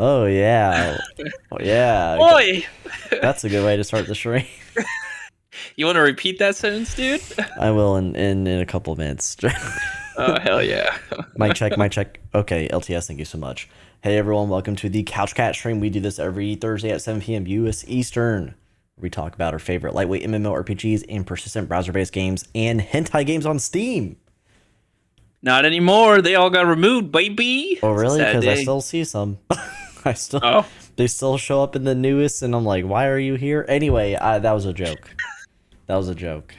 Oh yeah. Oh yeah. Oi! That's a good way to start the stream. You want to repeat that sentence, dude? I will in a couple of minutes. Oh, hell yeah. Mic check, mic check. Okay, LTS, thank you so much. Hey everyone, welcome to the Couch Cat stream. We do this every Thursday at 7 p.m. US Eastern. We talk about our favorite lightweight MMORPGs and persistent browser-based games and hentai games on Steam. Not anymore. They all got removed, baby. Oh really? Sad Because I day. still see some. I still Oh, They still show up in the newest, and I'm like, why are you here? Anyway, that was a joke. That was a joke.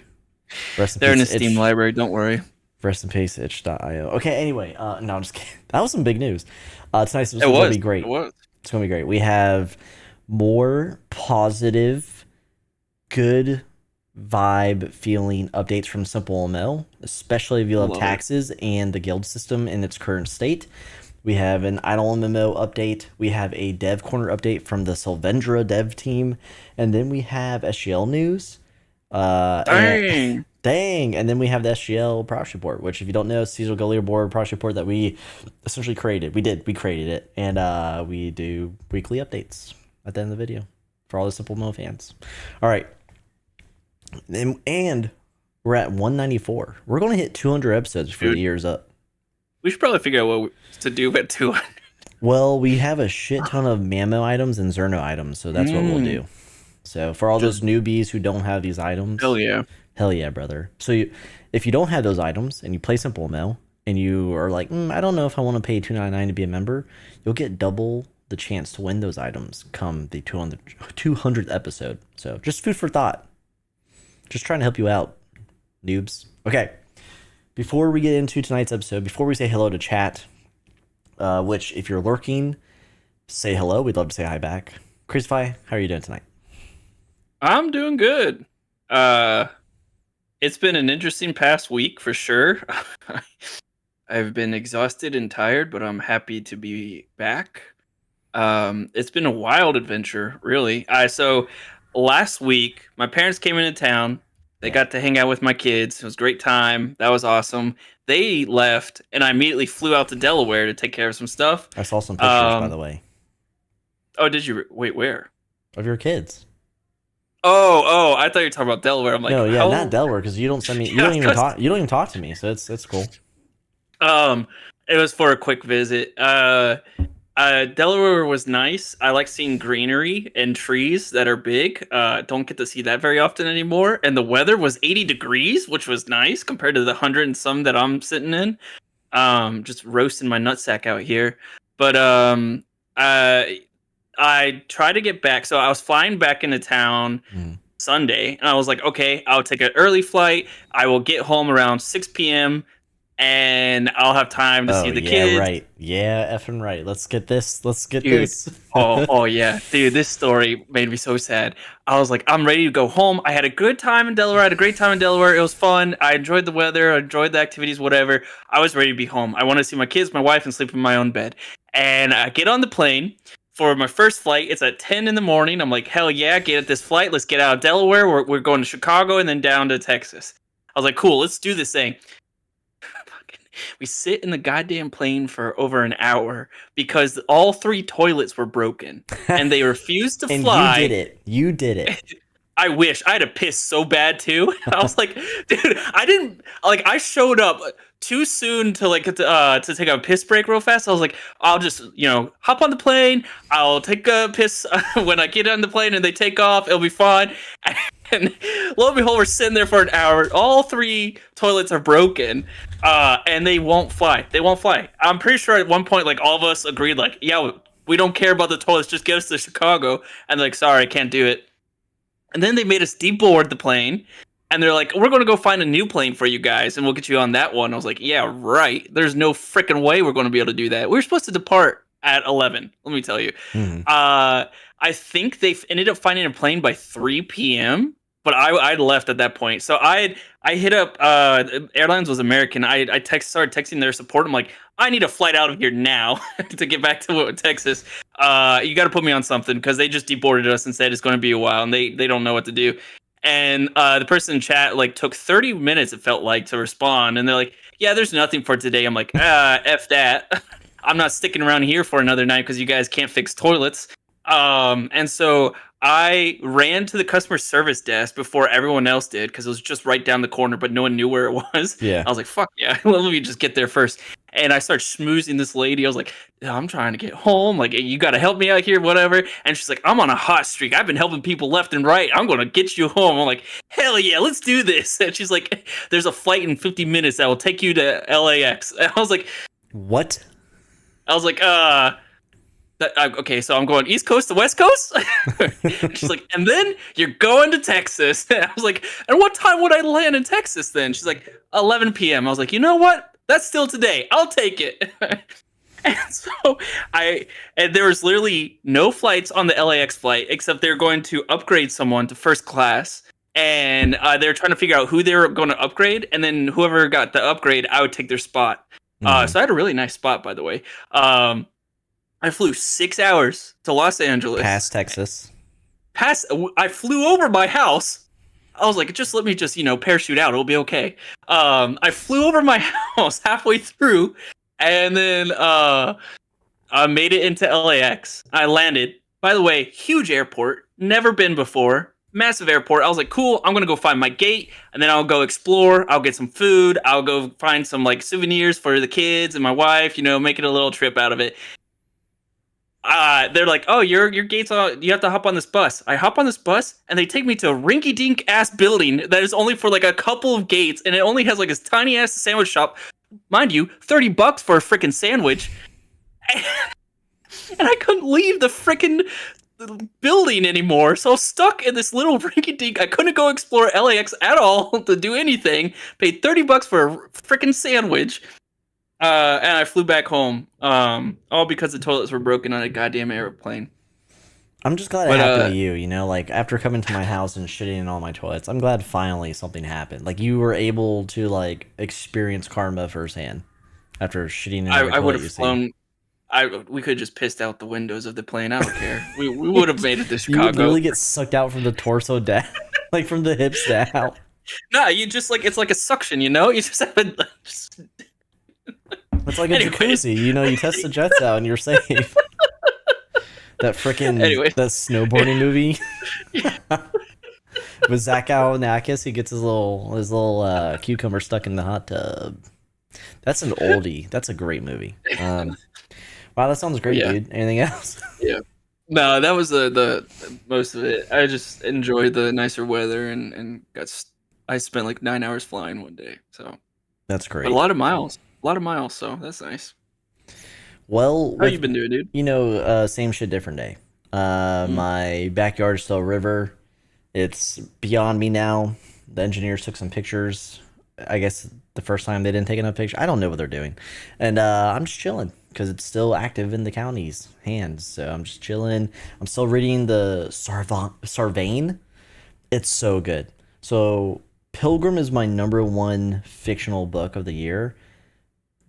Rest in they're in the peace, Steam library. Don't worry. Rest in peace, itch.io. Okay, anyway, no, I'm just kidding. That was some big news. Tonight's It episode is was. gonna be great. It was. It's gonna be great. We have more positive, good vibe feeling updates from SimpleMMO, especially if you love Love it. taxes and the guild system in its current state. We have an IdleMMO update. We have a dev corner update from the Sylvendra dev team, and then we have SGL news. Dang. Dang! And then we have the SGL progress report, which, if you don't know, is Seasonal Go Leaderboard progress report that we essentially created. We created it, and we do weekly updates at the end of the video for all the SimpleMMO fans. All right, and we're at 194. We're going to hit 200 episodes before the year's up. We should probably figure out what to do at 200. Well, we have a shit ton of Mammo items and Zerno items, so that's what we'll do. So for all those newbies who don't have these items, Hell yeah. hell yeah, brother. So if you don't have those items and you play SimpleMMO and you are like, I don't know if I want to pay $2.99 to be a member, you'll get double the chance to win those items come the 200th episode. So just food for thought. Just trying to help you out, noobs. Okay. Before we get into tonight's episode, before we say hello to chat, which if you're lurking, say hello. We'd love to say hi back. CrazyFi, how are you doing tonight? I'm doing good. It's been an interesting past week for sure. I've been exhausted and tired, but I'm happy to be back. It's been a wild adventure, really. So last week, my parents came into town. They got to hang out with my kids. It was a great time. That was awesome. They left, and I immediately flew out to Delaware to take care of some stuff. I saw some pictures, by the way, Oh, did you? Wait, where? of your kids. Oh, I thought you were talking about Delaware. I'm like, No, yeah, how? not Delaware, because you don't send me. You Yeah, don't even 'cause- talk. You don't even talk to me, so it's cool. It was for a quick visit. Delaware was nice. I like seeing greenery and trees that are big. Don't get to see that very often anymore. And the weather was 80 degrees, which was nice compared to the 100 and some that I'm sitting in. Just roasting my nutsack out here. But I tried to get back. So I was flying back into town Sunday, and I was like, okay, I'll take an early flight. I will get home around 6 p.m. and I'll have time to see the kids. Right. Yeah, effing right. Let's get this. Dude. This. oh yeah, dude, this story made me so sad. I was like, I'm ready to go home. I had a good time in Delaware. I had a great time in Delaware. It was fun. I enjoyed the weather. I enjoyed the activities, whatever. I was ready to be home. I want to see my kids, my wife, and sleep in my own bed. And I get on the plane for my first flight. It's at 10 in the morning. I'm like, hell yeah, get at this flight. Let's get out of Delaware. We're going to Chicago and then down to Texas. I was like, cool, let's do this thing. We sit in the goddamn plane for over an hour because all 3 toilets were broken and they refused to And fly. you did it. I wish. I had to piss so bad too. I was like, dude, I showed up too soon to take a piss break real fast. I was like, I'll just, hop on the plane. I'll take a piss when I get on the plane and they take off. It'll be fine. And lo and behold, we're sitting there for an hour. All 3 toilets are broken, and they won't fly. I'm pretty sure at one point, like, all of us agreed, like, yeah, we don't care about the toilets. Just get us to Chicago. And like, sorry, I can't do it. And then they made us deboard the plane. And they're like, we're going to go find a new plane for you guys, and we'll get you on that one. I was like, yeah, right. There's no freaking way we're going to be able to do that. We were supposed to depart at 11, let me tell you. I think they ended up finding a plane by 3 p.m., but I'd left at that point. So I hit up, airlines was American. I started texting their support. I'm like, I need a flight out of here now to get back to Texas. You got to put me on something, because they just deboarded us and said it's going to be a while, and they don't know what to do. And the person in chat took 30 minutes, it felt like, to respond. And they're like, yeah, there's nothing for today. I'm like, F that. I'm not sticking around here for another night because you guys can't fix toilets. And so I ran to the customer service desk before everyone else did because it was just right down the corner, but no one knew where it was. Yeah. I was like, fuck yeah, let me just get there first. And I started schmoozing this lady. I was like, I'm trying to get home. Like, you got to help me out here, whatever. And she's like, I'm on a hot streak. I've been helping people left and right. I'm going to get you home. I'm like, hell yeah, let's do this. And she's like, there's a flight in 50 minutes that will take you to LAX. And I was like, what? I was like, okay, so I'm going East Coast to West Coast? She's like, and then you're going to Texas. And I was like, and what time would I land in Texas then? She's like, 11 p.m. I was like, you know what? That's still today. I'll take it. And so and there was literally no flights on the LAX flight, except they're going to upgrade someone to first class. And they're trying to figure out who they were going to upgrade. And then whoever got the upgrade, I would take their spot. So I had a really nice spot, by the way. I flew 6 hours to Los Angeles. Past Texas. I flew over my house. I was like, just let me parachute out. It'll be okay. I flew over my house halfway through, and then I made it into LAX. I landed. By the way, huge airport. Never been before. Massive airport. I was like, cool. I'm going to go find my gate, and then I'll go explore. I'll get some food. I'll go find some souvenirs for the kids and my wife, make it a little trip out of it. They're like, oh, your gate's on. You have to hop on this bus. I hop on this bus, and they take me to a rinky-dink ass building that is only for a couple of gates, and it only has this tiny ass sandwich shop. Mind you, $30 for a freaking sandwich, and I couldn't leave the freaking building anymore. So I was stuck in this little rinky-dink. I couldn't go explore LAX at all to do anything. Paid $30 for a freaking sandwich. And I flew back home, all because the toilets were broken on a goddamn airplane. I'm just glad it happened to you, after coming to my house and shitting in all my toilets. I'm glad finally something happened. You were able to, experience karma firsthand after shitting in every I would toilet have flown. We could have just pissed out the windows of the plane. I don't care. We would have made it to Chicago. You would literally get sucked out from the torso down, from the hips down. No, you just, it's like a suction, You just have a... It's like a jacuzzi, you test the jets out and you're safe. That freaking that snowboarding movie with Zach Galifianakis, he gets his little cucumber stuck in the hot tub. That's an oldie. That's a great movie. Wow, that sounds great, dude. Anything else? Yeah. No, that was the most of it. I just enjoyed the nicer weather and I spent 9 hours flying one day, so that's great. But a lot of miles, so that's nice. Well, how you been doing, dude? Same shit, different day. My backyard is still a river. It's beyond me now. The engineers took some pictures. I guess the first time they didn't take enough pictures. I don't know what they're doing. And I'm just chilling because it's still active in the county's hands. So I'm just chilling. I'm still reading the Sarvain. It's so good. So Pilgrim is my #1 fictional book of the year.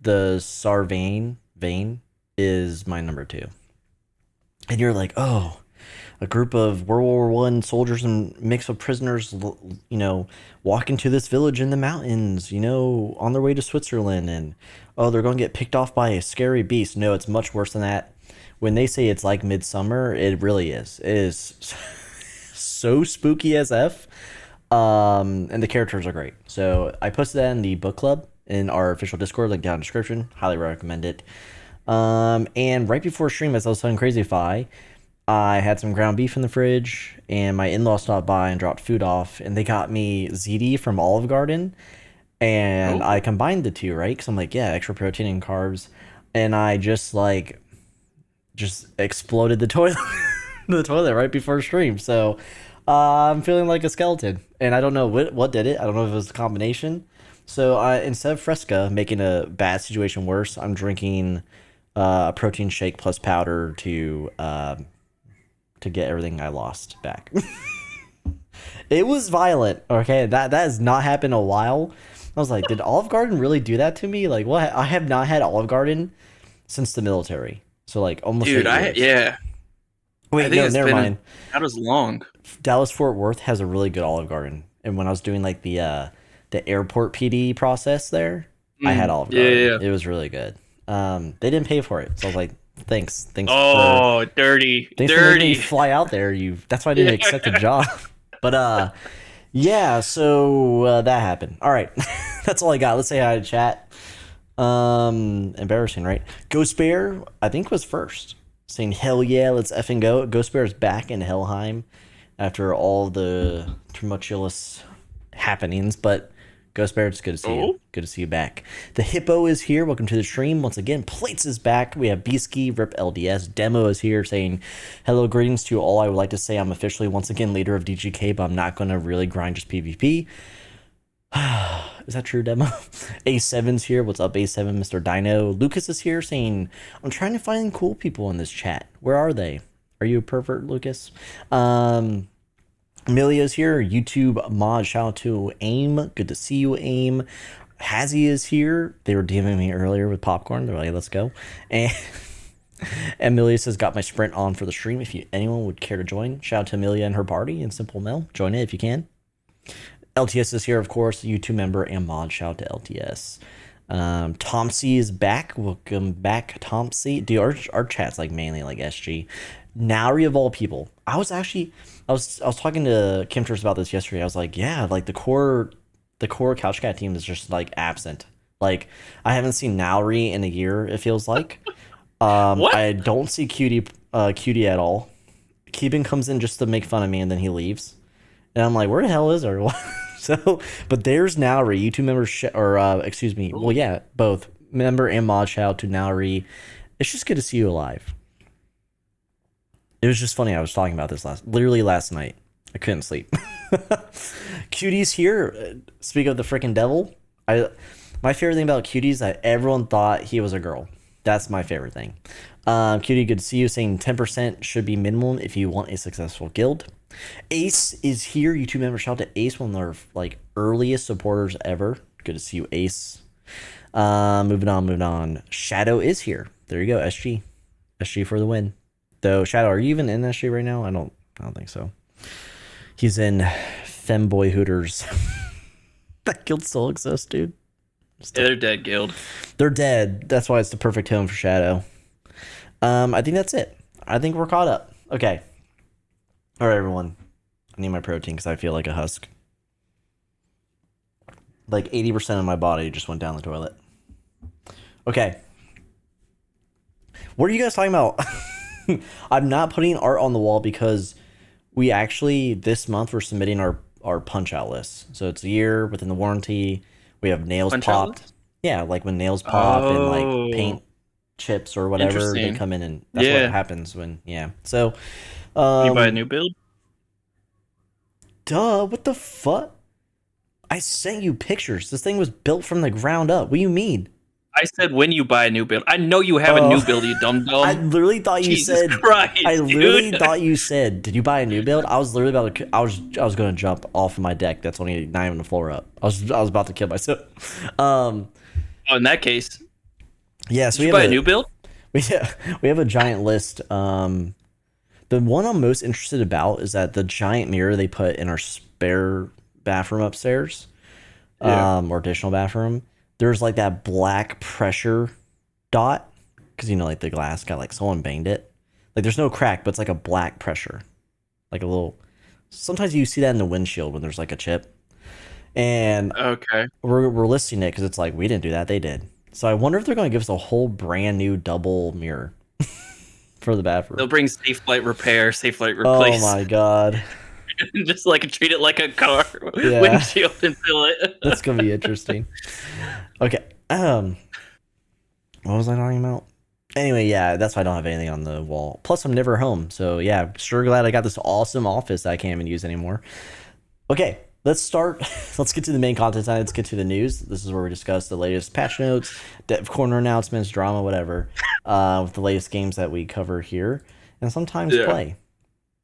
The Sarvain vein is my #2. And you're like, oh, a group of World War I soldiers and mix of prisoners, walk into this village in the mountains, on their way to Switzerland. And, oh, they're going to get picked off by a scary beast. No, it's much worse than that. When they say it's like Midsummer, it really is. It is so spooky as F. And the characters are great. So I posted that in the book club in our official Discord, link down in the description. Highly recommend it. And right before stream, as I was telling CrazyFi, I had some ground beef in the fridge, and my in-laws stopped by and dropped food off, and they got me ziti from Olive Garden, and I combined the two, right? Because I'm like, yeah, extra protein and carbs, and I just exploded the toilet, the toilet right before stream. So I'm feeling like a skeleton, and I don't know what did it. I don't know if it was a combination. So instead of Fresca making a bad situation worse, I'm drinking a protein shake plus powder to get everything I lost back. It was violent. Okay, that has not happened in a while. I was like, did Olive Garden really do that to me? What? I have not had Olive Garden since the military. So almost. Dude, 8 years. Yeah. Wait, no, never mind. That was long. Dallas Fort Worth has a really good Olive Garden, and when I was doing the airport PD process there, I had Olive Garden. Yeah. It was really good. They didn't pay for it, so I was like, thanks for Oh, dirty, thanks for making me dirty. fly out there. That's why I didn't accept the job. But yeah, so that happened. All right, that's all I got. Let's say hi to chat. Embarrassing, right? Ghost Bear, I think, was first, saying hell yeah, let's effing go. Ghost Bear is back in Helheim after all the tumultuous happenings, but Ghost Bear, it's good to see you. Good to see you back. The Hippo is here. Welcome to the stream once again. Plates is back. We have Beasky, Rip LDS. Demo is here saying, hello, greetings to all. I would like to say I'm officially once again leader of DGK, but I'm not going to really grind just PvP. Is that true, Demo? A7's here. What's up, A7, Mr. Dino? Lucas is here saying, I'm trying to find cool people in this chat. Where are they? Are you a pervert, Lucas? Amelia's here. YouTube mod. Shout out to AIM. Good to see you, AIM. Hazzy is here. They were DMing me earlier with popcorn. They're like, let's go. And Amelia says, got my sprint on for the stream. If anyone would care to join, shout out to Amelia and her party and SimpleMMO. Join it if you can. LTS is here, of course. YouTube member and mod. Shout out to LTS. Tom C is back. Welcome back, Tom C. Dude, our chat's like mainly like SG. Nauri of all people. I was talking to Kimters about this yesterday. I was like, yeah, like the core Couch Cat team is just like absent. Like I haven't seen Nauri in a year, it feels like. What? I don't see Cutie at all. Keeban comes in just to make fun of me and then he leaves. And I'm like, where the hell is her? So, but there's Nauri, YouTube member, excuse me. Well, yeah, both member and mod. Shout out to Nauri. It's just good to see you alive. It was just funny. I was talking about this literally last night. I couldn't sleep. Cutie's here. Speak of the freaking devil. My favorite thing about Cutie is that everyone thought he was a girl. That's my favorite thing. Cutie, good to see you. Saying 10% should be minimum if you want a successful guild. Ace is here. YouTube member. Shout out to Ace, one of our like earliest supporters ever. Good to see you, Ace. Moving on. Shadow is here. There you go. SG for the win. Though Shadow, are you even in SG right now? I don't think so. He's in Femboy Hooters. That guild still exists, dude. Yeah, they're dead, guild. They're dead. That's why it's the perfect home for Shadow. I think that's it. I think we're caught up. Okay. All right, everyone. I need my protein because I feel like a husk. Like 80% of my body just went down the toilet. Okay. What are you guys talking about? I'm not putting art on the wall because we actually, this month, we're submitting our punch-out list. So it's a year within the warranty. We have nails popped. Yeah, like when nails pop and like paint chips or whatever, they come in and that's what happens when, So, you buy a new build? Duh, what the fuck? I sent you pictures. This thing was built from the ground up. What do you mean? I said when you buy a new build. I know you have a new build, you dumb. I literally thought you Jesus said. Christ, I literally dude. thought you said, "Did you buy a new build?" I was literally about to. I was going to jump off of my deck. That's only not even the floor up. I was about to kill myself. Oh, in that case, yeah. So did you buy a new build? We have a giant list. The one I'm most interested about is that the giant mirror they put in our spare bathroom upstairs, or additional bathroom. There's like that black pressure dot because like the glass got like someone banged it. Like there's no crack, but it's like a black pressure, like a little. Sometimes you see that in the windshield when there's like a chip. And okay, we're listing it because it's like we didn't do that, they did. So I wonder if they're going to give us a whole brand new double mirror for the bathroom. They'll bring safe light repair, safe light replace. Oh my god. Just like treat it like a car windshield and fill it. That's gonna be interesting. Okay. What was I talking about? Anyway, yeah, that's why I don't have anything on the wall. Plus, I'm never home, so yeah, sure glad I got this awesome office that I can't even use anymore. Okay, let's start. Let's get to the main content tonight. Let's get to the news. This is where we discuss the latest patch notes, dev corner announcements, drama, whatever, with the latest games that we cover here, and sometimes play.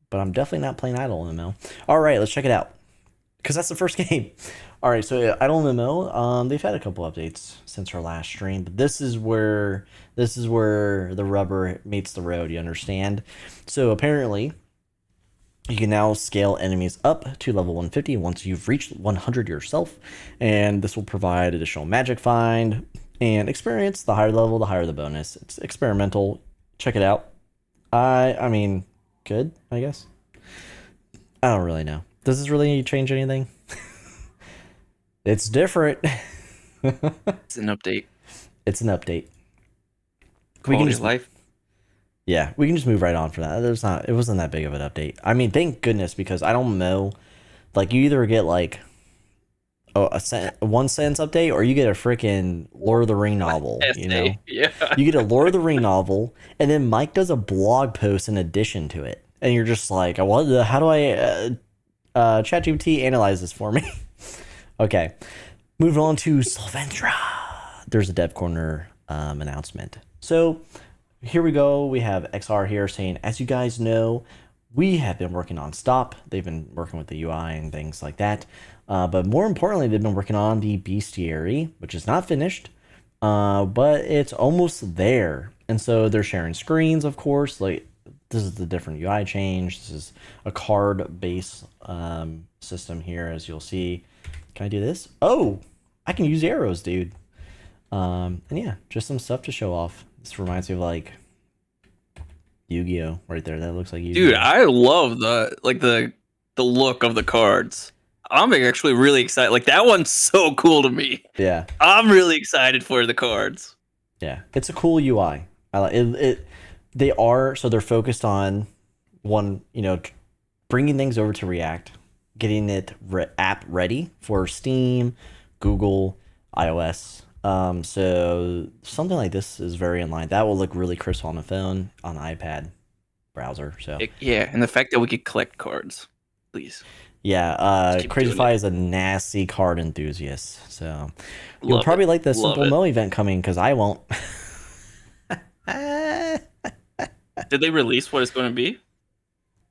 But I'm definitely not playing IdleMMO. All right, let's check it out. Because that's the first game. All right, so IdleMMO, they've had a couple updates since our last stream, but this is where the rubber meets the road, you understand? So apparently, you can now scale enemies up to level 150 once you've reached 100 yourself, and this will provide additional magic find, And experience, the higher level, the higher the bonus. It's experimental. Check it out. I mean, good, I guess. I don't really know. Does this really change anything? It's different. It's an update. It's an update. Quality of life. Yeah, we can just move right on for that. It wasn't that big of an update. I mean, thank goodness, because I don't know. Like, you either get like a 1 sentence update, or you get a freaking Lord of the Ring novel. You know, Yeah. you get a Lord of the Ring novel, and then Mike does a blog post in addition to it, and you're just like, how do I ChatGPT analyze this for me? Okay, moving on to Sylvendra. There's a Dev Corner announcement. So here we go. We have XR here saying, as you guys know, we have been working on Stop. They've been working with the UI and things like that. But more importantly, they've been working on the bestiary, which is not finished, but it's almost there. And so they're sharing screens, of course. Like, this is the different UI change. This is a card-based system here, as you'll see. Can I do this? Oh, I can use arrows, dude. And yeah, just some stuff to show off. This reminds me of like Yu-Gi-Oh! Right there. That looks like Yu-Gi-Oh! Dude, I love the look of the cards. I'm actually really excited. Like, that one's so cool to me. Yeah. I'm really excited for the cards. Yeah. It's a cool UI. I like it. They're focused on one, bringing things over to React, getting it app ready for Steam, Google, iOS. So something like this is very in line. That will look really crisp on the phone, on the iPad browser. So Yeah, and the fact that we could collect cards, please. Yeah, CrazyFi is a nasty card enthusiast. So you'll Love probably it. like the Love SimpleMMO event coming, because I won't. Did they release what it's going to be?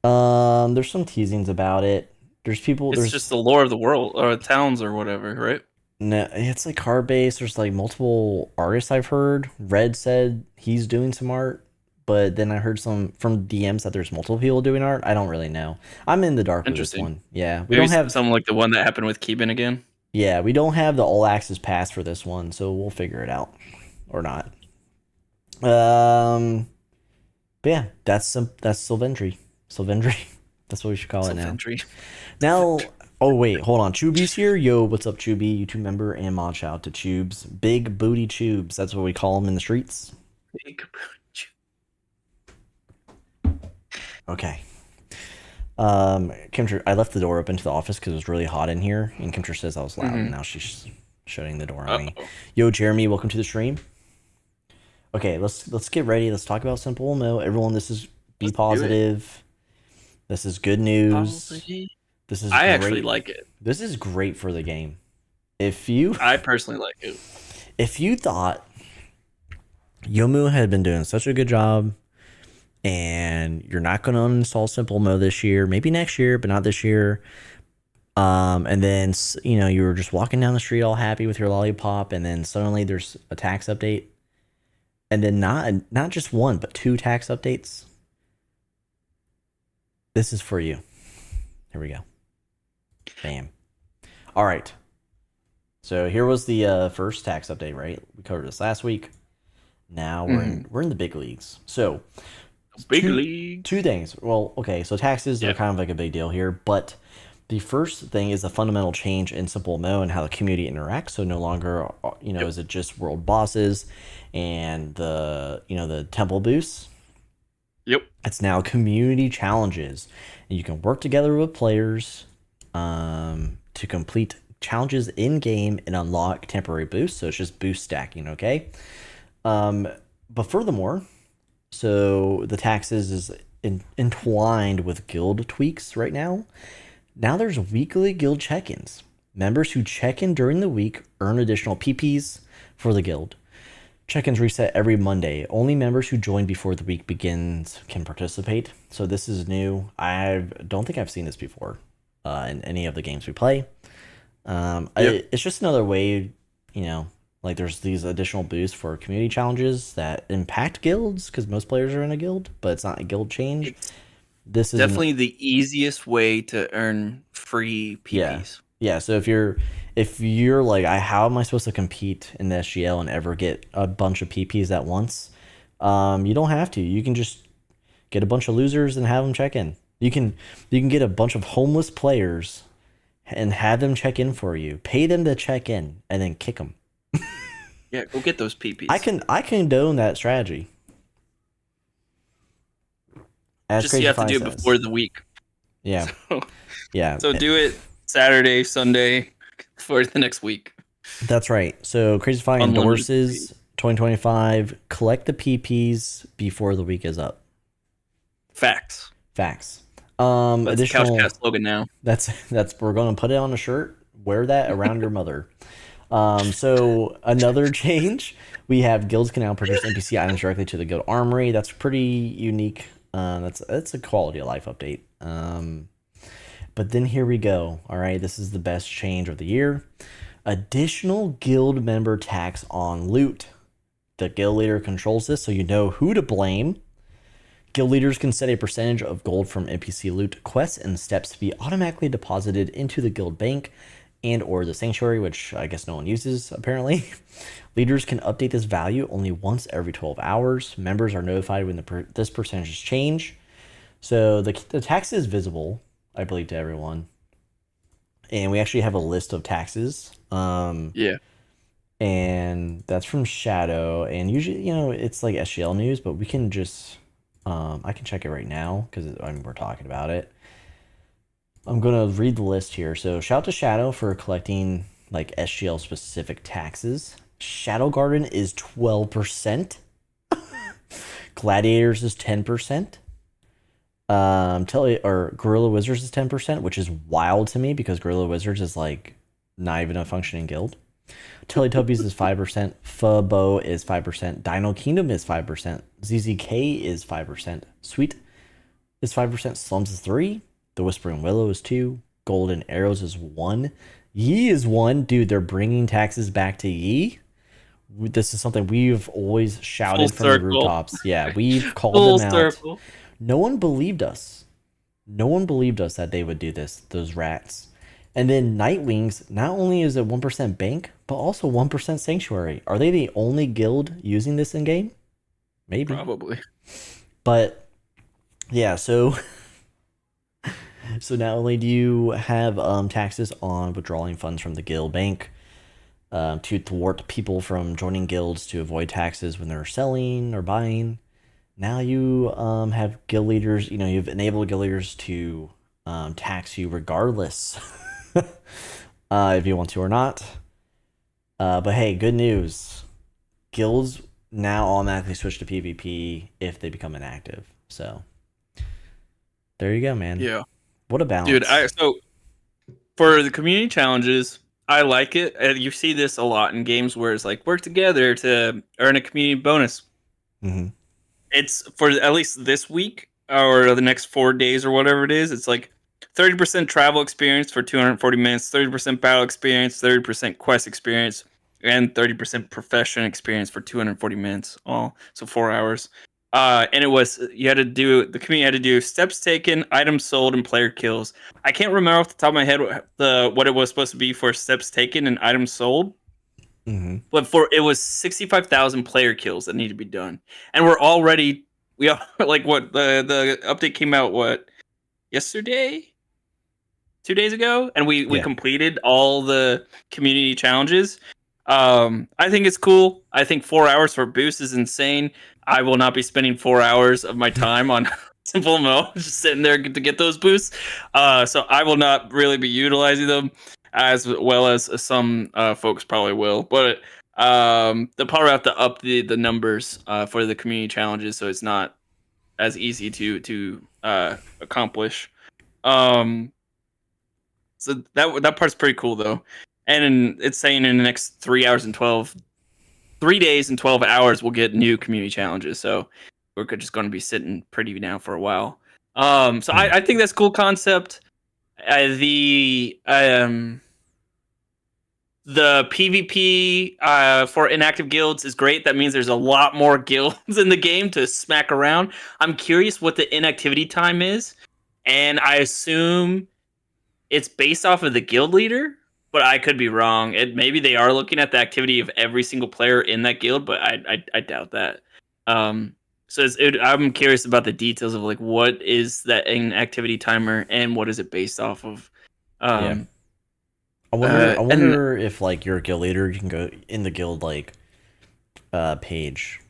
There's some teasings about it. There's Just the lore of the world or towns or whatever, right? No, it's like card based. There's like multiple artists I've heard. Red said he's doing some art, but then I heard some from DMs that there's multiple people doing art. I don't really know. I'm in the dark with this one. Yeah, we Maybe don't have something like the one that happened with Keeban again. Yeah, we don't have the all access pass for this one, so we'll figure it out or not. But yeah, that's Sylvendry. That's what we should call it now. Now, oh wait, hold on. Chuby's here. Yo, what's up, Chuby? YouTube member and mod. Shout out to Tubes. Big booty Tubes. That's what we call them in the streets. Big Okay. Kimcher, I left the door open to the office because it was really hot in here, and Kimcher says I was loud, and now she's shutting the door on me. Yo, Jeremy, welcome to the stream. Okay, let's get ready. Let's talk about SimpleMMO. Everyone, be positive. This is good news. This is I actually like it. This is great for the game. I personally like it. If you thought Yomu had been doing such a good job, and you're not going to uninstall SimpleMMO this year, maybe next year, but not this year, and then you were just walking down the street all happy with your lollipop, and then suddenly there's a tax update, and then not just one but 2 tax updates. This is for you. Here we go. Bam. All right. So here was the first tax update, right? We covered this last week. Now we're in the big leagues. So league. 2 things. Well, okay, so taxes are kind of like a big deal here, but the first thing is the fundamental change in SimpleMMO and how the community interacts. So no longer, is it just world bosses and the temple boosts? Yep. It's now community challenges, and you can work together with players to complete challenges in game and unlock temporary boosts. So it's just boost stacking, okay? But furthermore, so the taxes is entwined with guild tweaks right now. Now there's weekly guild check-ins. Members who check in during the week earn additional PPs for the guild. Check-ins reset every Monday. Only members who join before the week begins can participate. So this is new. I don't think I've seen this before in any of the games we play. It's just another way, like there's these additional boosts for community challenges that impact guilds because most players are in a guild, but it's not a guild change. This is definitely the easiest way to earn free PPs. Yeah, so if you're like, how am I supposed to compete in the SGL and ever get a bunch of PPs at once? You don't have to. You can just get a bunch of losers and have them check in. You can get a bunch of homeless players and have them check in for you. Pay them to check in and then kick them. Yeah, go get those PPs. I condone that strategy. As Just you have to CrazyFi do it says. before the week. Yeah. So, Yeah. so do it Saturday, Sunday for the next week. That's right. So CrazyFi Unlimited endorses 2025. Collect the PPs before the week is up. Facts. Facts. That's Additional. Couchcast slogan now. That's we're gonna put it on a shirt. Wear that around your mother. So another change, we have guilds can now purchase NPC items directly to the guild armory. That's pretty unique. That's a quality of life update. But then here we go. All right, this is the best change of the year. Additional guild member tax on loot. The guild leader controls this, so you know who to blame. Guild leaders can set a percentage of gold from NPC loot quests and steps to be automatically deposited into the guild bank and or the sanctuary, which I guess no one uses apparently. Leaders can update this value only once every 12 hours. Members are notified when this percentage change. So the tax is visible, I believe, to everyone. And we actually have a list of taxes. Yeah. And that's from Shadow. And usually, it's like SGL news, but we can just... I can check it right now because we're talking about it. I'm going to read the list here. So shout out to Shadow for collecting like SGL specific taxes. Shadow Garden is 12%. Gladiators is 10%. Gorilla Wizards is 10%, which is wild to me because Gorilla Wizards is like not even a functioning guild. Teletubbies is 5%, Fabo is 5%, Dino Kingdom is 5%, ZZK is 5%, Sweet is 5%, Slums is 3%, The Whispering Willow is 2%, Golden Arrows is 1%, Yi is 1%. Dude, they're bringing taxes back to Yi. This is something we've always shouted from the rooftops. Yeah, we've called them out. No one believed us. No one believed us that they would do this, those rats. And then Nightwings, not only is it 1% bank, but also 1% sanctuary. Are they the only guild using this in game? Maybe. Probably. But yeah, so not only do you have taxes on withdrawing funds from the guild bank to thwart people from joining guilds to avoid taxes when they're selling or buying, now you have guild leaders, you've enabled guild leaders to tax you regardless. If you want to or not. But hey, good news. Guilds now automatically switch to PvP if they become inactive. So there you go, man. Yeah. What a balance. Dude, so for the community challenges, I like it. You see this a lot in games where it's like work together to earn a community bonus. Mm-hmm. It's for at least this week or the next 4 days or whatever it is. It's like 30% travel experience for 240 minutes, 30% battle experience, 30% quest experience, and 30% profession experience for 240 minutes. All so 4 hours. And it was the community had to do steps taken, items sold, and player kills. I can't remember off the top of my head what it was supposed to be for steps taken and items sold. Mm-hmm. But it was 65,000 player kills that need to be done, and we are like what the update came out yesterday. 2 days ago, and we completed all the community challenges. I think it's cool. I think 4 hours for boost is insane. I will not be spending 4 hours of my time on SimpleMMO just sitting there to get those boosts. So I will not really be utilizing them as well as some folks probably will. But they'll probably have to up the numbers for the community challenges, so it's not as easy to accomplish. So that part's pretty cool though, and it's saying in the next 3 days and 12 hours we'll get new community challenges. So we're just going to be sitting pretty now for a while. So I think that's a cool concept. The PvP for inactive guilds is great. That means there's a lot more guilds in the game to smack around. I'm curious what the inactivity time is, and I assume it's based off of the guild leader, but I could be wrong. Maybe they are looking at the activity of every single player in that guild, but I doubt that. So I'm curious about the details of like what is that activity timer and what is it based off of. Yeah. I And wonder if like you're a guild leader, you can go in the guild like page,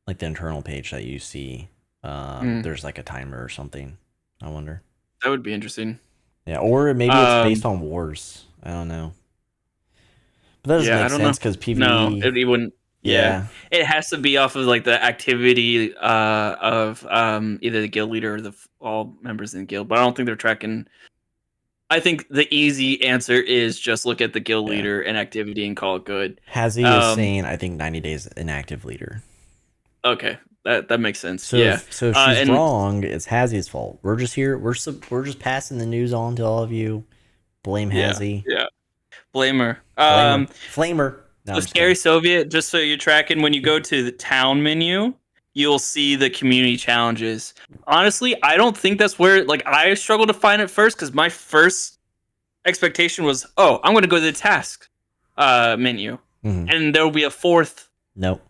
like the internal page that you see. There's like a timer or something. I wonder. that would be interesting. Yeah, or maybe it's based on wars. I don't know. But that doesn't Yeah, I make don't sense know. because PvE. No, it wouldn't. Yeah, Yeah, it has to be off of like the activity of either the guild leader or all members in the guild. But I don't think they're tracking. I think the easy answer is just look at the guild yeah. leader and activity and call it good. Hazy is saying I think 90 days inactive leader. Okay, that makes sense. So Yeah. if she's And wrong, it's Hazy's fault. We're just here. We're just passing the news on to all of you. Blame Hazy. yeah, blame her. Flamer. No, So I'm just Scary kidding. Soviet, just so you're tracking, when you go to the town menu, you'll see the community challenges. Honestly, I don't think that's where, like, I struggled to find it first because my first expectation was, oh, I'm going to go to the task menu, and there will be a fourth, Nope.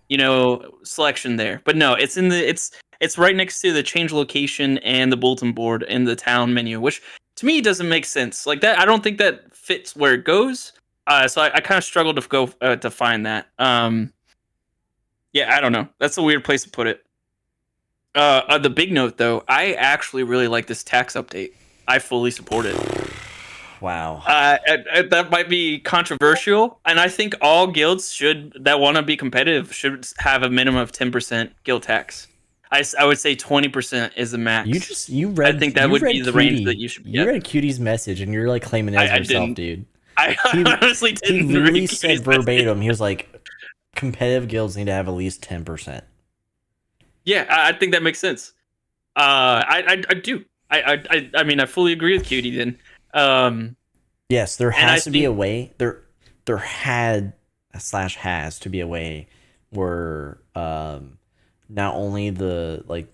selection there. But no, it's right next to the change location and the bulletin board in the town menu, which to me doesn't make sense. Like that, I don't think that fits where it goes. So I kind of struggled to go to find that. Yeah, I don't know. That's a weird place to put it. The big note, though, I actually really like this tax update. I fully support it. Wow. That might be controversial, and I think all guilds that want to be competitive should have a minimum of 10% guild tax. I would say 20% is the max. You read. I think that would be the range that you should get. You read Cutie's message, and you're like claiming it as yourself, didn't. dude. I honestly didn't. He literally read said Cutie's message. verbatim. He was like, competitive guilds need to have at least 10%. Yeah, I think that makes sense. I do. I mean, I fully agree with Cutie then. Yes, there has to be a way. There had / has to be a way where not only the like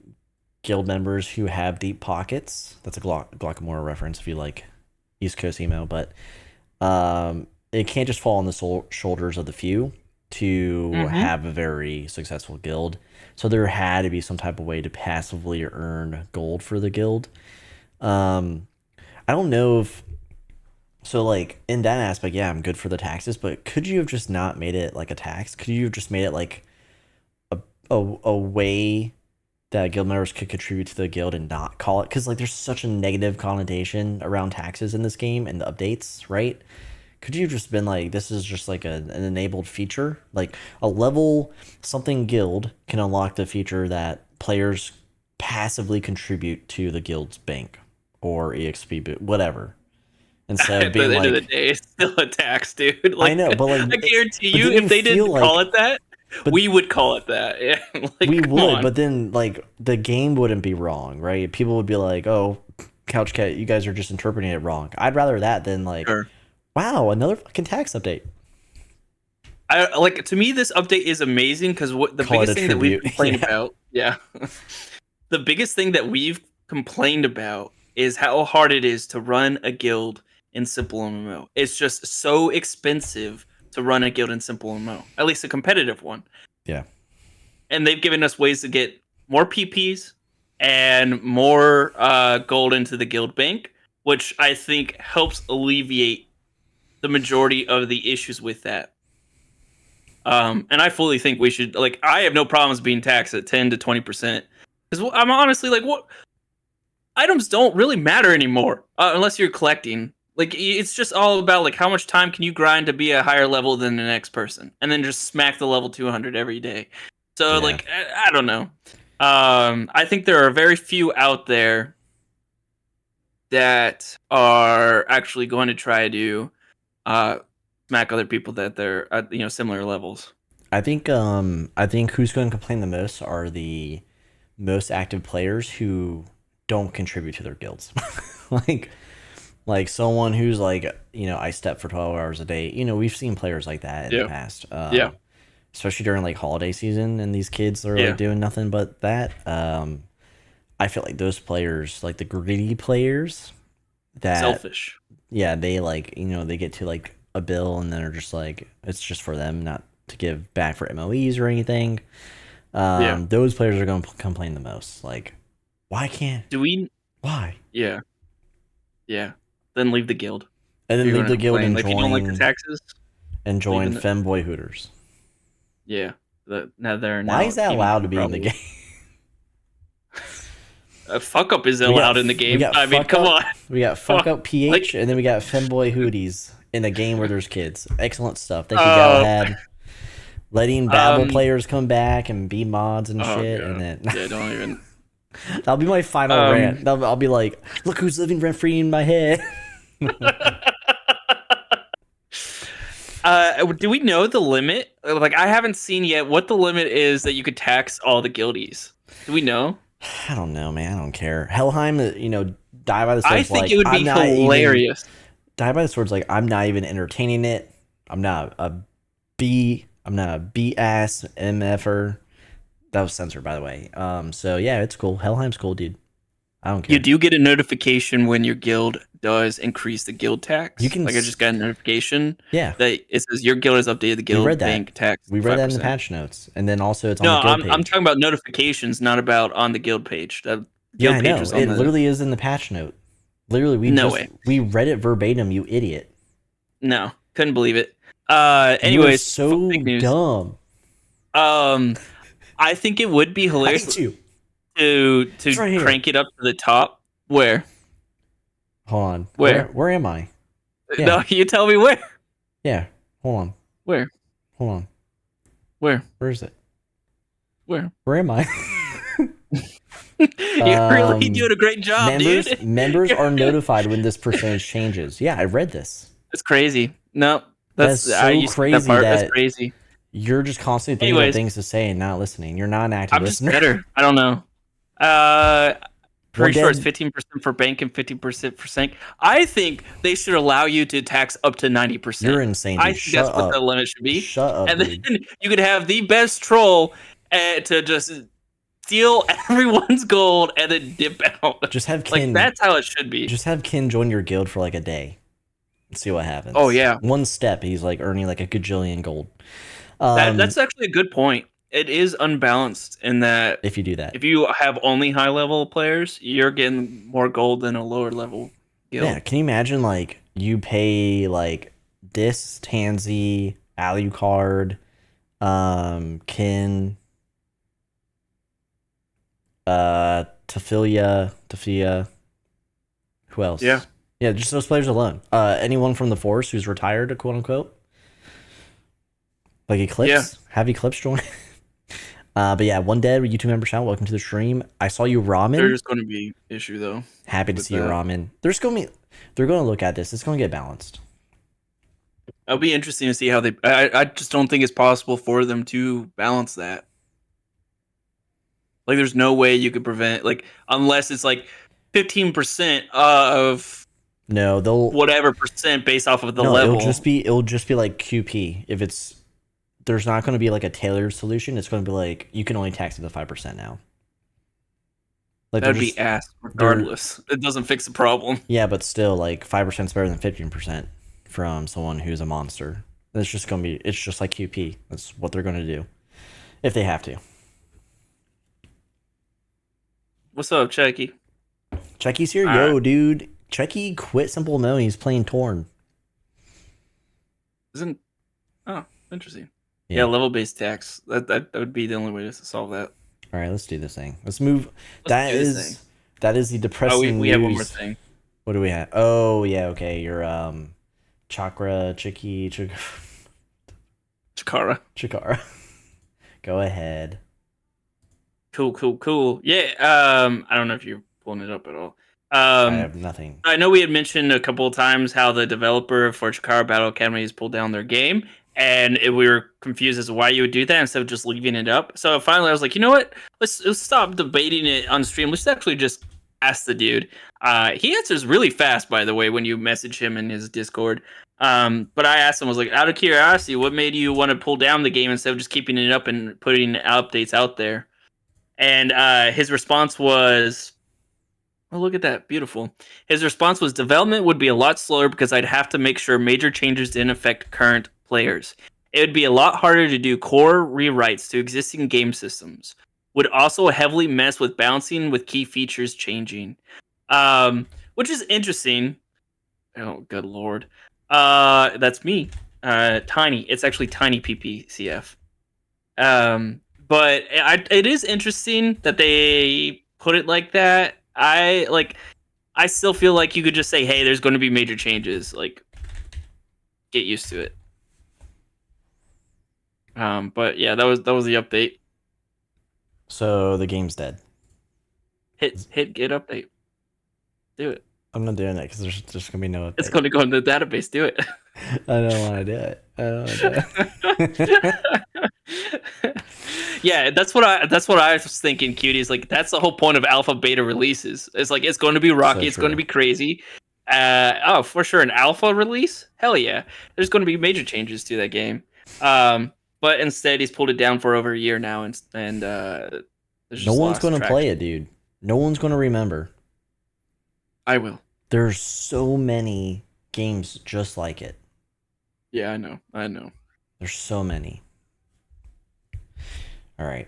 guild members who have deep pockets. That's a Guacamole reference if you like East Coast email, but it can't just fall on the shoulders of the few to have a very successful guild. So there had to be some type of way to passively earn gold for the guild. I don't know if so. Like in that aspect, yeah, I'm good for the taxes. But could you have just not made it like a tax? Could you have just made it like a way that guild members could contribute to the guild and not call it? Because like there's such a negative connotation around taxes in this game and the updates, right? Could you have just been like, this is just like an enabled feature? Like a level something guild can unlock the feature that players passively contribute to the guild's bank or EXP, whatever. Instead of being At the like, end of the day, it's still a tax, dude. Like, I know, but like, I guarantee but you, then if they didn't feel call like- it that, we would call it that. Yeah, like, we come would, on. but then like the game wouldn't be wrong, right? People would be like, oh, Couch Cat, you guys are just interpreting it wrong. I'd rather that than like, Sure. wow, another fucking tax update. I like, to me, this update is amazing because what the Call it biggest a thing that we've tribute. complained Yeah. about, yeah, the biggest thing that we've complained about is how hard it is to run a guild in SimpleMMO. It's just so expensive to run a guild in SimpleMMO, at least a competitive one. Yeah. And they've given us ways to get more PPs and more gold into the guild bank, which I think helps alleviate the majority of the issues with that. And I fully think we should, like, I have no problems being taxed at 10 to 20%. Because I'm honestly like, what? Items don't really matter anymore unless you're collecting. Like, it's just all about, like, how much time can you grind to be a higher level than the next person? And then just smack the level 200 every day. So, Yeah. like, I don't know. I think there are very few out there that are actually going to try to smack other people that they're at, similar levels. I think who's going to complain the most are the most active players who don't contribute to their guilds. like someone who's like, I step for 12 hours a day. We've seen players like that in the past. Yeah. Especially during like holiday season and these kids are like doing nothing but that. I feel like those players, like the greedy players that Selfish. yeah, they like they get to like a bill and then are just like it's just for them, not to give back for MOEs or anything. Yeah. Those players are going to complain the most. Like, why can't? Do we? Why? Yeah. Yeah. Then leave the guild. And If then you're leave gonna the guild complain. and Like, if you don't like the taxes, and join leaving it. Femboy Hooters. Yeah. Now they're Why now is that PvP allowed to be in the probably. game? A fuck up is allowed in the game. I mean, come on. We got fuck up PH, Like- and then we got Femboy Hooties in a game where there's kids. Excellent stuff. Thank you, Galahad. Letting Babel players come back and be mods and shit, God. and then Yeah, don't even. that'll be my final rant. I'll be like, look who's living rent free in my head. Do we know the limit? Like, I haven't seen yet what the limit is that you could tax all the guildies. Do we know? I don't know, man. I don't care. Helheim, die by the sword. I think it would be hilarious. Die by the sword's like, I'm not even entertaining it. I'm not a B-ass MFer. That was censored, by the way. So yeah, it's cool. Helheim's cool, dude. I don't care. You do get a notification when your guild does increase the guild tax. You can I just got a notification. Yeah. That it says your guild has updated the guild bank tax. We read that in the patch notes, and then also it's on no, the guild page. I'm talking about notifications, not about on the guild page. The guild page is it literally is in the patch note. Literally, we read it verbatim. You idiot. No, couldn't believe it. Anyways, so dumb. I think it would be hilarious to crank it up to the top. Where? Hold on. Where? Where am I? Yeah. No, you tell me where. Yeah. Hold on. Where? Hold on. Where? Where is it? Where? Where am I? You're really doing a great job, dude. Members are notified when this percentage changes. Yeah, I read this. That's crazy. No, that's so crazy. That's crazy. You're just constantly thinking of things to say and not listening. You're not an active listener. I'm just better. I don't know. Pretty sure it's 15% for bank and 50% for sync. I think they should allow you to tax up to 90%. You're insane. Dude. I think that's what the limit should be. Shut up. And then you could have the best troll to just steal everyone's gold and then dip out. Just have Kin. That's how it should be. Just have Kin join your guild for like a day and see what happens. Oh yeah. One step, he's like earning like a gajillion gold. That's actually a good point. It is unbalanced in that if you do that, if you have only high level players, you're getting more gold than a lower level guild. Yeah, can you imagine like you pay like Dis, Tansy, Alucard, Kin, Tafia, who else? Yeah, just those players alone. Anyone from the Force who's retired, quote unquote, like Eclipse. Yeah. Have Eclipse join. But yeah, one dead YouTube member shout. Welcome to the stream. I saw you, Ramen. There's going to be issue though. Happy to see you, Ramen. They're going to look at this. It's going to get balanced. It'll be interesting to see how they. I just don't think it's possible for them to balance that. Like, there's no way you could prevent unless it's 15% of. No, they'll whatever percent based off of the level. It'll just be like QP. If it's. There's not going to be like a tailored solution. It's going to be like you can only tax it to 5% now. That'd be ass regardless. It doesn't fix the problem. Yeah, but still, 5% is better than 15% from someone who's a monster. It's just going to be. It's just like QP. That's what they're going to do if they have to. What's up, Checky? Checky's here, yo, dude. Checky quit SimpleMMO. He's playing Torn. Interesting. Yeah, level-based tax. That would be the only way to solve that. All right, let's do this thing. Let's move. That is the depressing we news. have one more thing. What do we have? Oh, yeah, okay. Your Chakra, Chikara. Go ahead. Cool. Yeah, I don't know if you're pulling it up at all. I have nothing. I know we had mentioned a couple of times how the developer for Chikara Battle Academy has pulled down their game. And we were confused as to why you would do that instead of just leaving it up. So finally, I was like, you know what? Let's stop debating it on stream. Let's actually just ask the dude. He answers really fast, by the way, when you message him in his Discord. But I asked him, I was like, out of curiosity, what made you want to pull down the game instead of just keeping it up and putting updates out there? And his response was, Oh, look at that. Beautiful. His response was development would be a lot slower because I'd have to make sure major changes didn't affect current players. It would be a lot harder to do core rewrites to existing game systems. Would also heavily mess with balancing with key features changing. Which is interesting. Oh, good lord. That's me. Tiny. It's actually Tiny PPCF. But it is interesting that they put it like that. I still feel like you could just say, "Hey, there's going to be major changes." Like, get used to it. But yeah, that was the update. So the game's dead. Hit get update. Do it. I'm not doing that because there's just gonna be no update. It's going to go in the database. Do it. I don't want to do it. I don't want to do it. Yeah, that's what I was thinking, cuties. Like that's the whole point of alpha beta releases. It's like it's going to be rocky, So it's going to true. be crazy. Oh, for sure, an alpha release? Hell yeah. There's going to be major changes to that game. But instead he's pulled it down for over a year now and there's just No one's lost gonna traction. play it, dude. No one's gonna remember. I will. There's so many games just like it. Yeah, I know. There's so many. All right.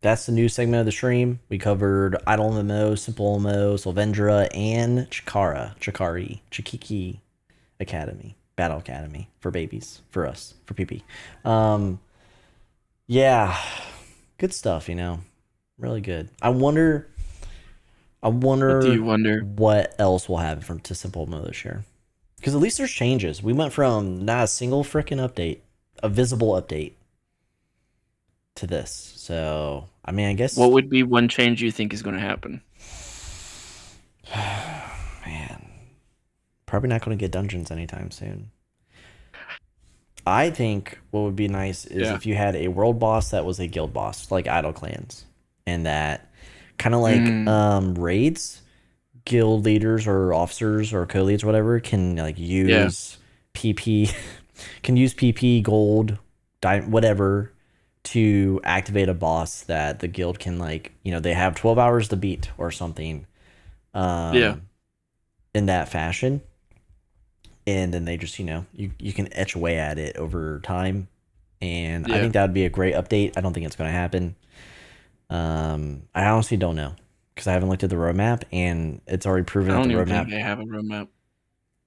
That's the new segment of the stream. We covered IdleMMO, SimpleMMO, Sylvendra, and Chikiki Academy. Battle Academy for babies. For us. For PP. Yeah. Good stuff, Really good. I wonder What do you wonder? what else we'll have to SimpleMMO this year. Because at least there's changes. We went from not a single freaking update, a visible update, to this. So, I mean, I guess... What would be one change you think is going to happen? Man. Probably not going to get dungeons anytime soon. I think what would be nice is if you had a world boss that was a guild boss, like Idle Clans. And that kind of like raids, guild leaders or officers or co-leads or whatever can like use PP, can use PP, gold, whatever, to activate a boss that the guild can like, they have 12 hours to beat or something. In that fashion. And then they just, you can etch away at it over time. And I think that would be a great update. I don't think it's going to happen. I honestly don't know because I haven't looked at the roadmap, and it's already proven that the roadmap. I don't even think they have a roadmap.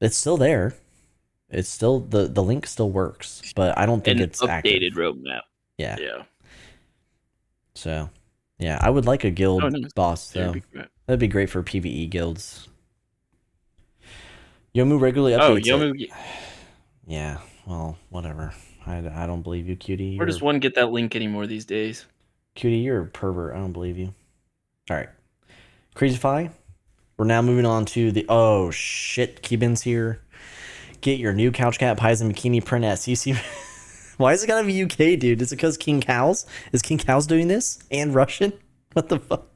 It's still there. It's still the link still works, but I don't think it's updated active. Roadmap. Yeah. Yeah. So, yeah, I would like a guild boss though. That'd be great for PvE guilds. Yomu regularly updates. Yomu. Yeah. Well, whatever. I don't believe you, Cutie. Where does one get that link anymore these days? Cutie, you're a pervert. I don't believe you. All right. CrazyFi. We're now moving on to the... Oh, shit. Keybin's here. Get your new Couch Cat Paisen bikini print at CC... Why is it gotta be UK, dude? Is it because King Cows? Is King Cows doing this? And Russian? What the fuck?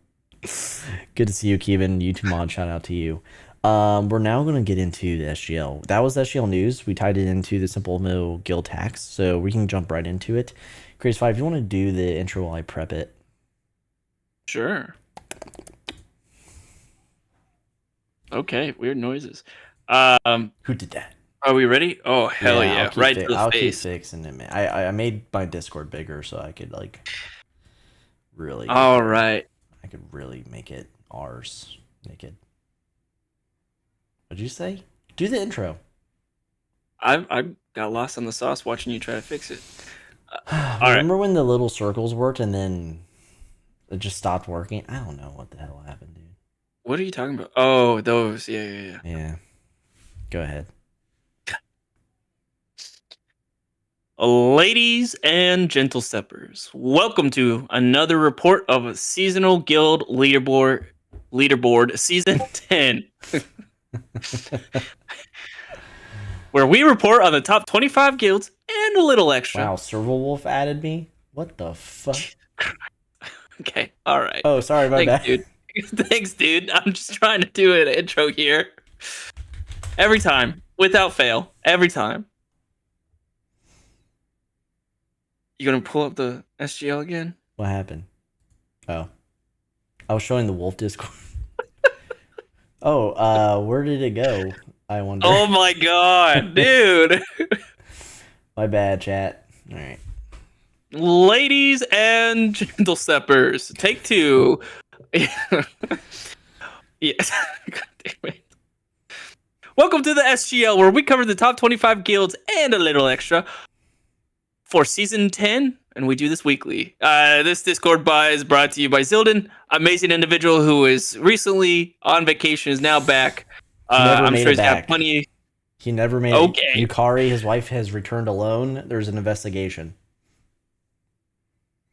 Good to see you, Keybin. YouTube mod, shout out to you. We're now going to get into the SGL. That was SGL news. We tied it into the SimpleMMO guild tax, so we can jump right into it. CrazyFi, if you want to do the intro while I prep it. Sure. Okay, weird noises. Who did that? Are we ready? Oh, hell yeah. Right to the I'll face. keep fixing it, man. I made my Discord bigger so I could, like, really... All right. I could really make it ours. Naked. What'd you say? Do the intro. I got lost on the sauce watching you try to fix it. Remember when the little circles worked and then it just stopped working? I don't know what the hell happened, dude. What are you talking about? Oh, those. Yeah. Yeah. Go ahead. Ladies and gentle steppers, welcome to another report of a seasonal guild leaderboard season 10. Where we report on the top 25 guilds and a little extra. Wow, Serval Wolf added me? What the fuck? Okay, all right. Oh, sorry, my bad. Dude. Thanks, dude. I'm just trying to do an intro here. Every time, without fail. Every time. You gonna pull up the SGL again? What happened? Oh. I was showing the Wolf Discord. Where did it go? I wonder. Oh my god, dude. My bad, chat. All right. Ladies and gentle steppers, take two. Yes. God damn it. Welcome to the SGL, where we cover the top 25 guilds and a little extra for season 10, and we do this weekly. This Discord is brought to you by Zilden, amazing individual who is recently on vacation, is now back. I'm sure he's got plenty. He never made it. Yukari, his wife, has returned alone. There's an investigation.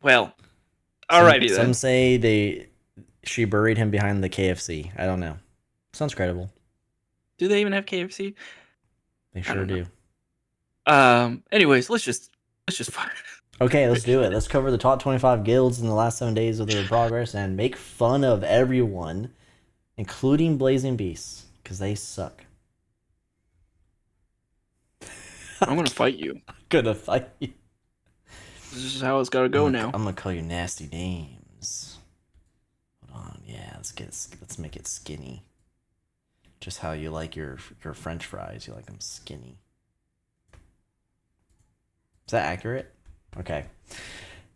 Well, alrighty then. Some say she buried him behind the KFC. I don't know. Sounds credible. Do they even have KFC? They sure do. Anyways, let's just find. Okay, let's do it. Let's cover the top 25 guilds in the last 7 days of their progress and make fun of everyone, including Blazing Beasts, because they suck. I'm gonna fight you. I'm gonna fight you. This is how it's gotta go now. I'm gonna call you nasty names. Hold on, yeah, let's make it skinny. Just how you like your French fries. You like them skinny. Is that accurate? Okay.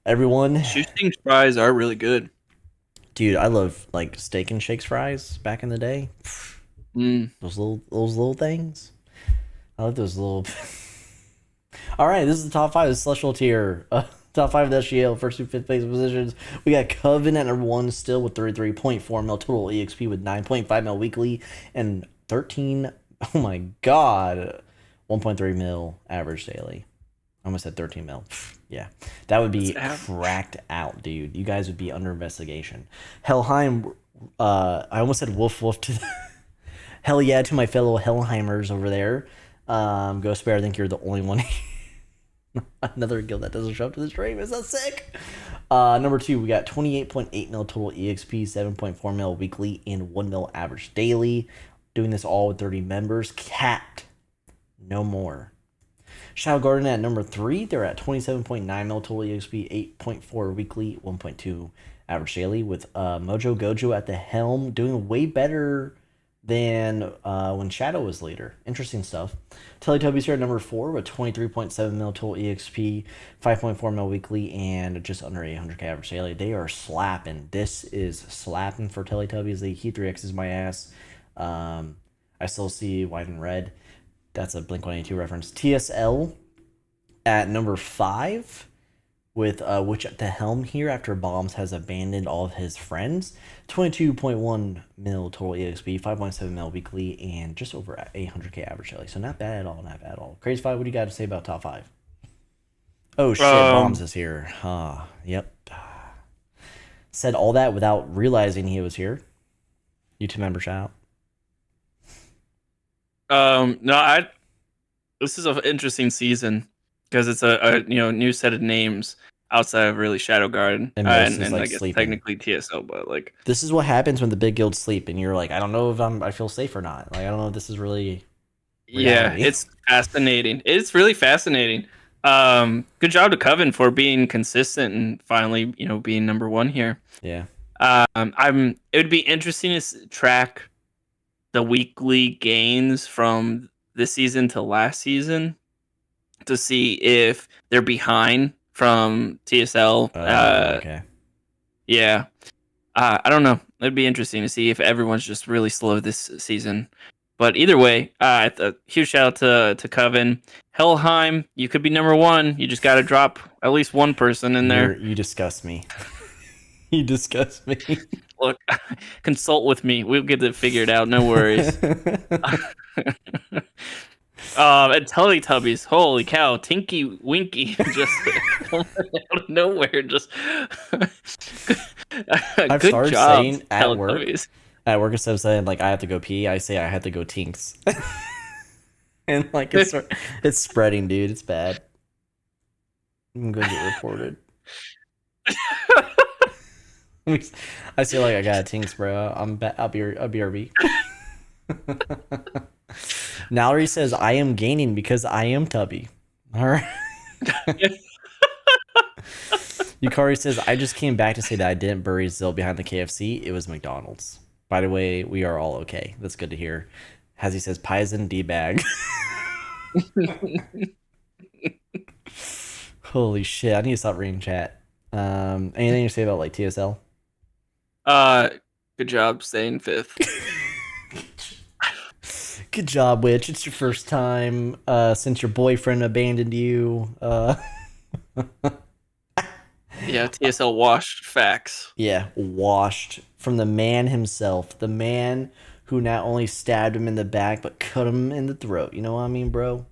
Everyone. Shoestring fries are really good. Dude, I love like Steak and Shakes fries back in the day. Those little things. I like those little. All right, this is the top 5 of the Celestial tier. Top 5 of the SGL, first through 5th place positions. We got Coven at number 1 still with 33.4 mil total EXP with 9.5 mil weekly and 13. Oh my god, 1.3 mil average daily. I almost said 13 mil. Yeah, that would be cracked out, dude. You guys would be under investigation. Helheim, I almost said woof woof to hell yeah to my fellow Hellheimers over there. Ghost Bear, I think you're the only one. Another guild that doesn't show up to the stream. Is that sick? Number 2, we got 28.8 mil total EXP, 7.4 mil weekly, and 1 mil average daily. Doing this all with 30 members. Capped. No more. Shadow Garden at number 3. They're at 27.9 mil total EXP, 8.4 weekly, 1.2 average daily. With Mojo Gojo at the helm, doing way better than when Shadow was leader. Interesting stuff. Teletubbies here at number 4 with 23.7 mil total EXP, 5.4 mil weekly, and just under 800k average daily. They are slapping. This is slapping for Teletubbies. They keep 3X's my ass. I still see white and red. That's a Blink-182 reference. TSL at number 5 with Witch at the helm here after Bombs has abandoned all of his friends. 22.1 mil total EXP, 5.7 mil weekly, and just over 800k average daily. So not bad at all, not bad at all. CrazyFi, what do you got to say about top 5? Oh shit, Bombs is here. Yep. Said all that without realizing he was here. YouTube member shout out. No, this is an interesting season because it's a new set of names outside of really Shadow Garden and like I guess sleeping. Technically TSL, but like this is what happens when the big guilds sleep and you're like, I don't know if I feel safe or not. Like I don't know if this is really reality. Yeah, it's fascinating. It's really fascinating. Good job to Coven for being consistent and finally being number 1 here. Yeah. It would be interesting to track the weekly gains from this season to last season to see if they're behind from TSL. Okay. Yeah. I don't know. It'd be interesting to see if everyone's just really slow this season. But either way, huge shout out to Coven. Helheim, you could be number 1. You just got to drop at least one person in there. You disgust me. You disgust me. Look, consult with me. We'll get it figured out. No worries. And Teletubbies, holy cow, Tinky Winky just out of nowhere. Just I've good started job, saying at work. At work, instead of saying like I have to go pee, I say I have to go Tinks. And like it's spreading, dude. It's bad. I'm gonna get reported. I say like I got a Tinks, bro. I'll be RB. Nallery says I am gaining because I am tubby. All right. Yukari says I just came back to say that I didn't bury Zill behind the KFC. It was McDonald's. By the way, we are all okay. That's good to hear. As he says, Paisen D-bag. Holy shit, I need to stop reading chat. Anything to say about like TSL? Good job staying fifth. Good job, Witch. It's your first time since your boyfriend abandoned you. Yeah, TSL washed facts. Yeah, washed from the man himself. The man who not only stabbed him in the back, but cut him in the throat. You know what I mean, bro?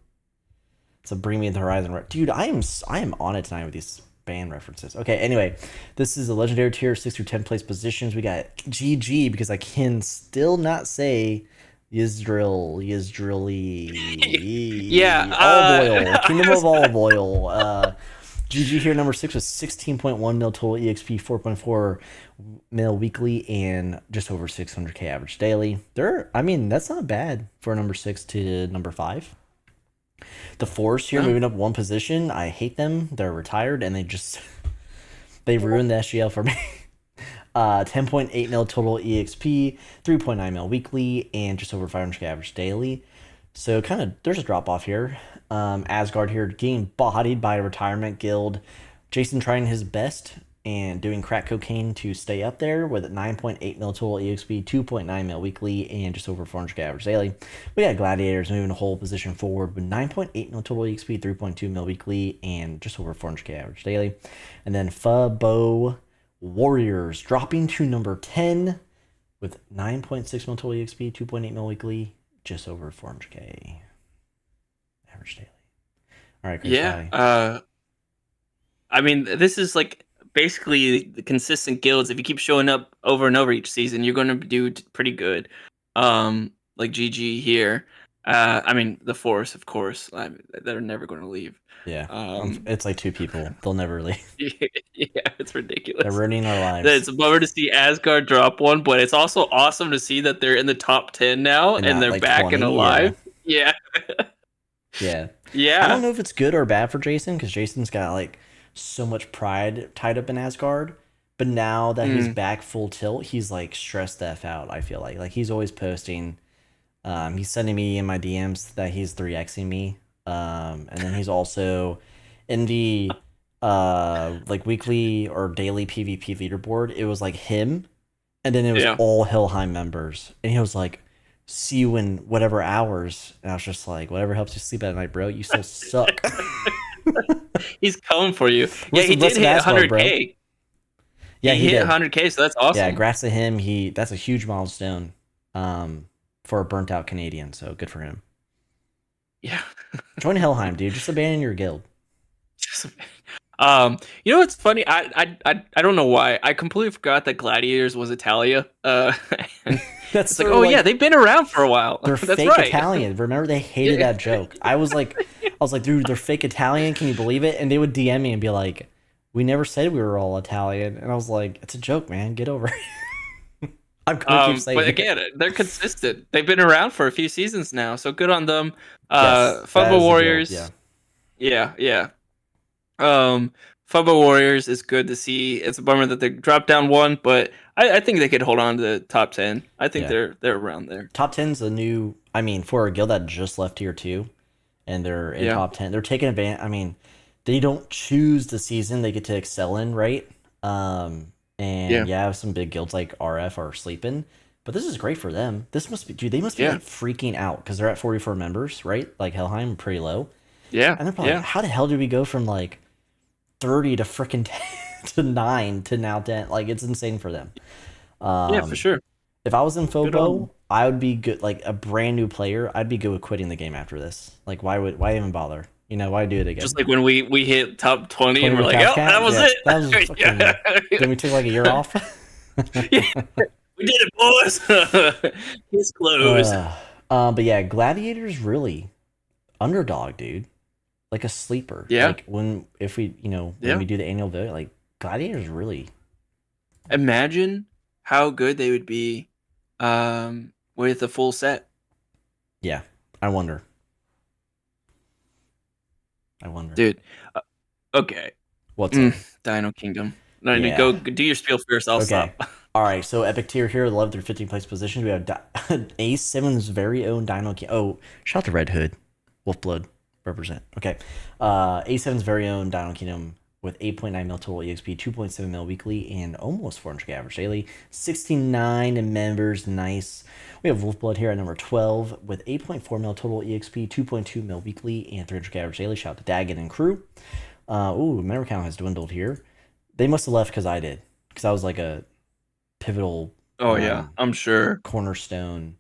So bring me the horizon. Dude, I am on it tonight with these band references. Okay, anyway, this is a legendary tier, 6 through 10 place positions. We got GG because I can still not say Israeli. Yeah, olive oil, Kingdom of Olive Oil. GG here, number 6 was 16.1 mil total EXP, 4.4 mil weekly, and just over 600k average daily. That's not bad for number 6 to number 5. The Force here moving up one position. I hate them. They're retired and they ruined the SGL for me. 10.8 mil total EXP, 3.9 mil weekly, and just over 500k average daily. So kind of there's a drop off here. Asgard here getting bodied by a retirement guild. Jason trying his best and doing crack cocaine to stay up there with 9.8 mil total EXP, 2.9 mil weekly, and just over 400k average daily. We got Gladiators moving a whole position forward with 9.8 mil total EXP, 3.2 mil weekly, and just over 400k average daily. And then Fabo Warriors dropping to number 10 with 9.6 mil total EXP, 2.8 mil weekly, just over 400k average daily. All right, Chris. Yeah. I mean, this is like basically the consistent guilds. If you keep showing up over and over each season, you're going to do pretty good. Like GG here. I mean, the Force, of course. They're never going to leave. Yeah. It's like 2 people. They'll never leave. Yeah, it's ridiculous. They're ruining our lives. It's a bummer to see Asgard drop one, but it's also awesome to see that they're in the top 10 now and they're like back 20, and alive. Yeah. Yeah. Yeah. I don't know if it's good or bad for Jason because Jason's got like so much pride tied up in Asgard. But now that he's back full tilt, he's like stressed the F out, I feel like he's always posting. He's sending me in my DMs that he's 3xing me. And then he's also in the like weekly or daily PvP leaderboard. It was like him, and then it was all Helheim members, and he was like, "See you in whatever hours." And I was just like, "Whatever helps you sleep at night, bro. You still suck." He's coming for you. Yeah, he did hit 100k. Bro. Yeah, he hit 100k, so that's awesome. Yeah, congrats to him. That's a huge milestone for a burnt out Canadian. So good for him. Yeah. Join Helheim, dude. Just abandon your guild. You know what's funny? I don't know why. I completely forgot that Gladiators was Italia. That's like, oh yeah, they've been around for a while. They're That's fake right. Italian. Remember, they hated that joke. I was like, dude, they're fake Italian. Can you believe it? And they would DM me and be like, "We never said we were all Italian." And I was like, "It's a joke, man. Get over it." I'm gonna keep saying but again, they're consistent. They've been around for a few seasons now, so good on them. Yes, Fumble Warriors. Yeah. Fumble Warriors is good to see. It's a bummer that they dropped down one, but I think they could hold on to the top 10. I think they're around there. Top 10's a new. I mean, for a guild that just left tier 2, and they're in top 10, they're taking advantage. I mean, they don't choose the season they get to excel in, right? Some big guilds like RF are sleeping, but this is great for them. This must be, dude. They must be like freaking out because they're at 44 members, right? Like Helheim, pretty low. Yeah, and they're probably like, how the hell did we go from like 30 to freaking 10 to 9 to now 10? Like, it's insane for them. For sure. If I was in Fobo, I would be good. Like a brand new player, I'd be good with quitting the game after this. Like, why even bother? You know, why do it again? Just like when we hit top 20 and we're like, oh, that was it. That was fucking, then we took like a year off. Yeah, we did it, boys. It's closed. But yeah, Gladiators really underdog, dude. Like a sleeper. Yeah. Like when we do the annual vote, like Gladiators really. Imagine how good they would be with a full set. Yeah, I wonder. Dude. Okay. What's up? Dino Kingdom. No, go do your spiel first. I'll stop. All right, so epic tier here, 11 through 15 place positions. We have Ace 7's very own Dino King. Oh, shout out to Red Hood, Wolfblood represent. Okay, A7's very own Dino Kingdom with 8.9 mil total EXP, 2.7 mil weekly, and almost 400k average daily. 69 members, nice. We have Wolfblood here at number 12 with 8.4 mil total EXP, 2.2 mil weekly, and 300k average daily. Shout out to Daggett and crew. Member count has dwindled here. They must have left because I did, because I was like a pivotal. Oh yeah, I'm sure. Cornerstone.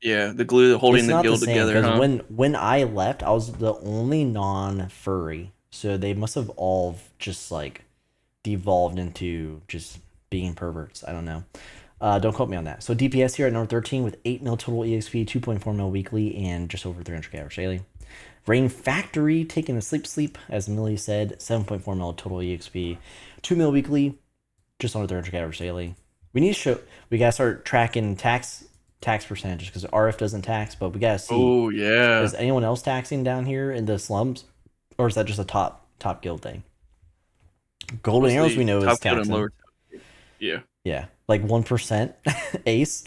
Yeah, the glue holding It's the not guild the same, together. Huh? when I left, I was the only non-furry, so they must have all just like devolved into just being perverts. I don't know. Don't quote me on that. So DPS here at number 13 with 8 mil total EXP, 2.4 mil weekly, and just over 300k average daily. Rain Factory taking a sleep, as Millie said, 7.4 mil total EXP, 2 mil weekly, just under 300k average daily. We gotta start tracking tax percentages because RF doesn't tax, but we gotta see. Oh yeah. Is anyone else taxing down here in the slums, or is that just a top guild thing? Golden Mostly Arrows we know is top guild and taxing. lower. Yeah. Yeah, like 1%. Ace.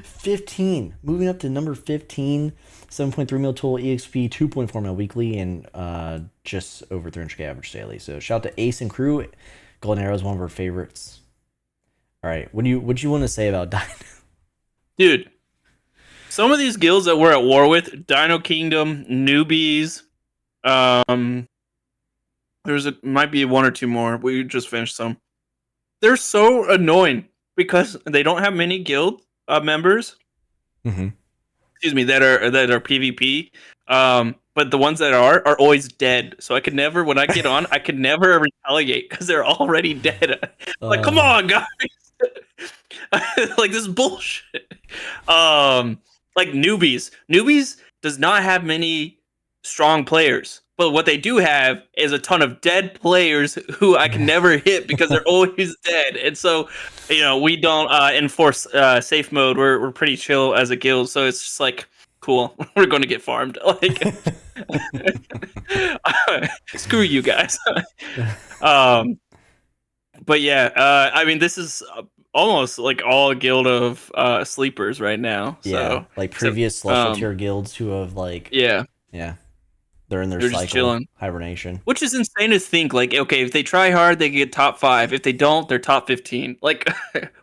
15. Moving up to number 15. 7.3 mil total EXP, 2.4 mil weekly, and just over 300k average daily. So shout out to Ace and crew. Golden Arrow is one of our favorites. All right, what do you want to say about Dino? Dude, some of these guilds that we're at war with, Dino Kingdom, newbies, might be one or two more. We just finished some. They're so annoying because they don't have many guild members. Mm-hmm. Excuse me, that are PvP. But the ones that are always dead. So I could never, when I get on, I could never retaliate because they're already dead. Like, come on, guys. Like, this is bullshit. Like newbies. Newbies does not have many strong players. But what they do have is a ton of dead players who I can never hit because they're always dead. And so, we don't enforce safe mode. We're pretty chill as a guild. So it's just like, cool. We're going to get farmed. Like, screw you guys. But yeah, I mean, this is almost like all guild of sleepers right now. Yeah, So, like previous celestial tier guilds who have like yeah. They're in their They're cycle, just chilling. hibernation. Which is insane to think. Like, okay, if they try hard, they get top 5. If they don't, they're top 15. Like,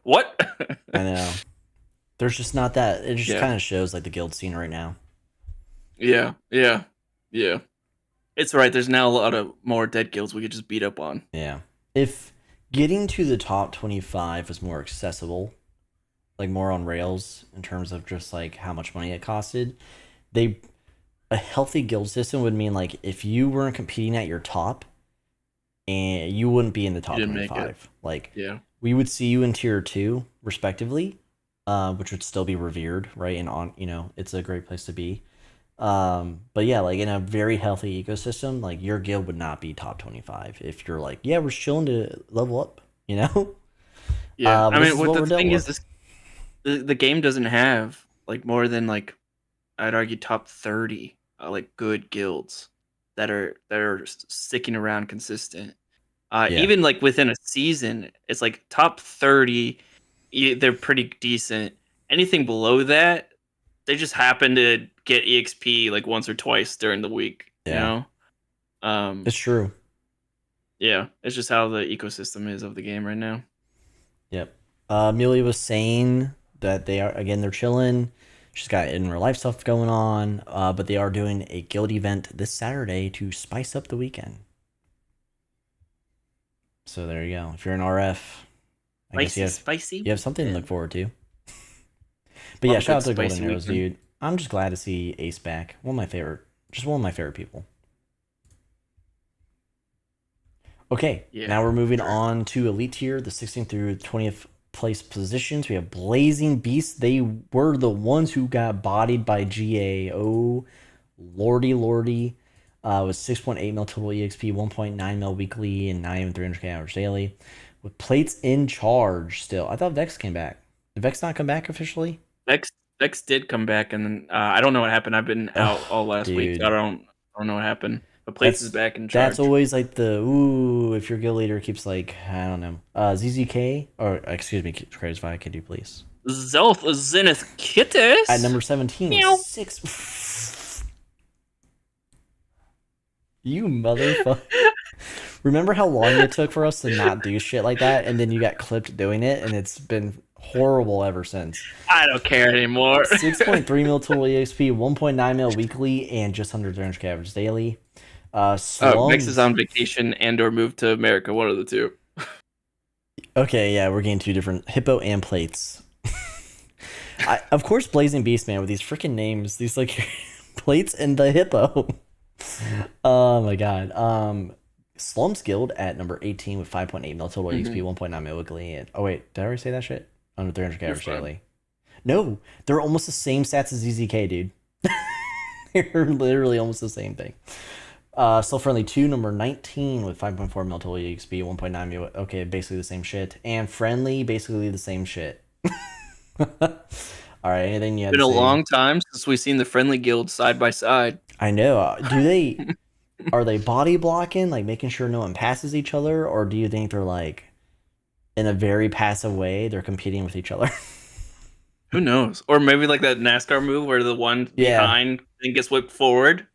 what? I know. There's just not that. It just kind of shows like the guild scene right now. Yeah. It's right. There's now a lot of more dead guilds we could just beat up on. Yeah. If getting to the top 25 was more accessible, like more on rails in terms of just like how much money it costed, a healthy guild system would mean like if you weren't competing at your top, and you wouldn't be in the top 25. Like, we would see you in tier 2 respectively, which would still be revered, right? And on, it's a great place to be. But yeah, like in a very healthy ecosystem, like your guild would not be top 25 if you're like, yeah, we're chilling to level up, Yeah. I mean, what the thing is, the game doesn't have like more than like, I'd argue top 30 like good guilds that are sticking around consistent. Even like within a season, it's like top 30, they're pretty decent. Anything below that, they just happen to get EXP like once or twice during the week. It's true. Yeah, it's just how the ecosystem is of the game right now. Yep. Amelia was saying that they're chilling. She's got in real life stuff going on, but they are doing a guild event this Saturday to spice up the weekend. So there you go. If you're an RF, I guess you have something to look forward to. But yeah, shout out to Golden Arrows, dude. I'm just glad to see Ace back. One of my favorite people. Okay, now we're moving on to Elite Tier, the 16th through 20th place positions. We have Blazing Beasts. They were the ones who got bodied by GA. Oh, lordy. With 6.8 mil total EXP, 1.9 mil weekly, and not even 300k average daily. With plates in charge still. I thought Vex came back. Did Vex not come back officially? Vex did come back, and then I don't know what happened. I've been out all last week. So I don't know what happened. But Plates is back in charge. That's always like the if your guild leader keeps like, I don't know, ZZK or excuse me, CrazyFi, could you please? Zelf Zenith Kittis At number 17, Meow. 6. You motherfucker. Remember how long it took for us to not do shit like that, and then you got clipped doing it, and it's been horrible ever since. I don't care anymore. 6.3 mil total EXP, 1.9 mil weekly, and just under 300k average daily. Mix is on vacation and/or moved to America. One of the two. Okay, yeah, we're getting two different Hippo and Plates. Of course, Blazing Beast, man, with these freaking names, these like Plates and the Hippo. Oh my god. Slum's Guild at number 18 with 5.8 mil total EXP, 1.9 mil weekly. And oh wait, did I already say that shit? Under 300k average daily. No, they're almost the same stats as ZZK, dude. They're literally almost the same thing. Still Friendly 2, number 19 with 5.4 mil total EXP, 1.9 mil. Okay, basically the same shit. And Friendly, basically the same shit. All right, anything you had Been to a say? long time since we've seen the Friendly Guild side by side. I know. Do they are they body blocking, like making sure no one passes each other, or do you think they're like in a very passive way they're competing with each other? Who knows? Or maybe like that NASCAR move where the one behind then gets whipped forward.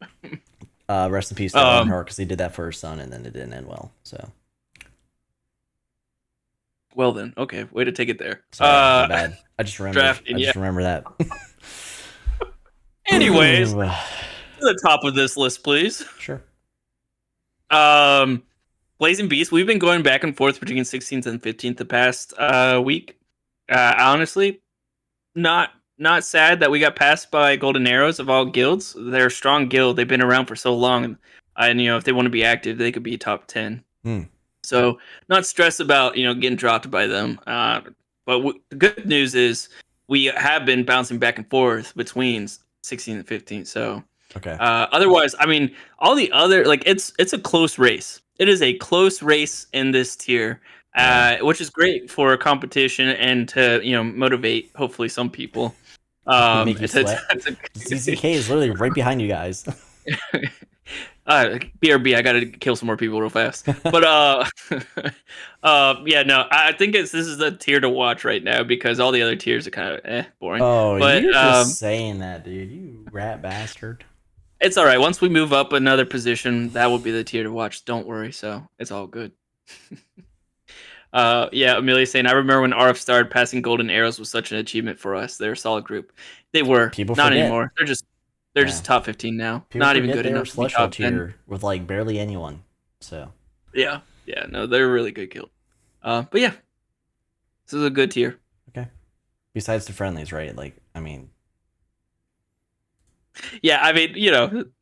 Rest in peace to Earnhardt, because he did that for his son and then it didn't end well. So well then, okay, way to take it there. Sorry, my bad. I just remember that. Anyways, to the top of this list, please. Sure. Blazing Beast, we've been going back and forth between 16th and 15th the past week. Honestly, not sad that we got passed by Golden Arrows of all guilds. They're a strong guild. They've been around for so long, and if they want to be active, they could be top 10. So not stressed about getting dropped by them. But the good news is we have been bouncing back and forth between 16 and 15. So okay. Otherwise, I mean, all the other it's a close race. It is a close race in this tier, which is great for competition and to motivate hopefully some people. Make you sweat. ZZK is literally right behind you guys. BRB, I gotta kill some more people real fast. But yeah, no, I think this is the tier to watch right now because all the other tiers are kind of boring. Oh, but, you're just saying that, dude. You rat bastard. It's all right. Once we move up another position, that will be the tier to watch. Don't worry. So it's all good. Yeah, Amelia saying, I remember when RF started passing Golden Arrows was such an achievement for us. They're a solid group. They were. People not forget. Anymore. They're just top 15 now. People not even good enough to be top 10 with like barely anyone. So yeah, no, they're a really good guild. But yeah, this is a good tier. Okay. Besides the friendlies, right? Like, I mean. Yeah, I mean,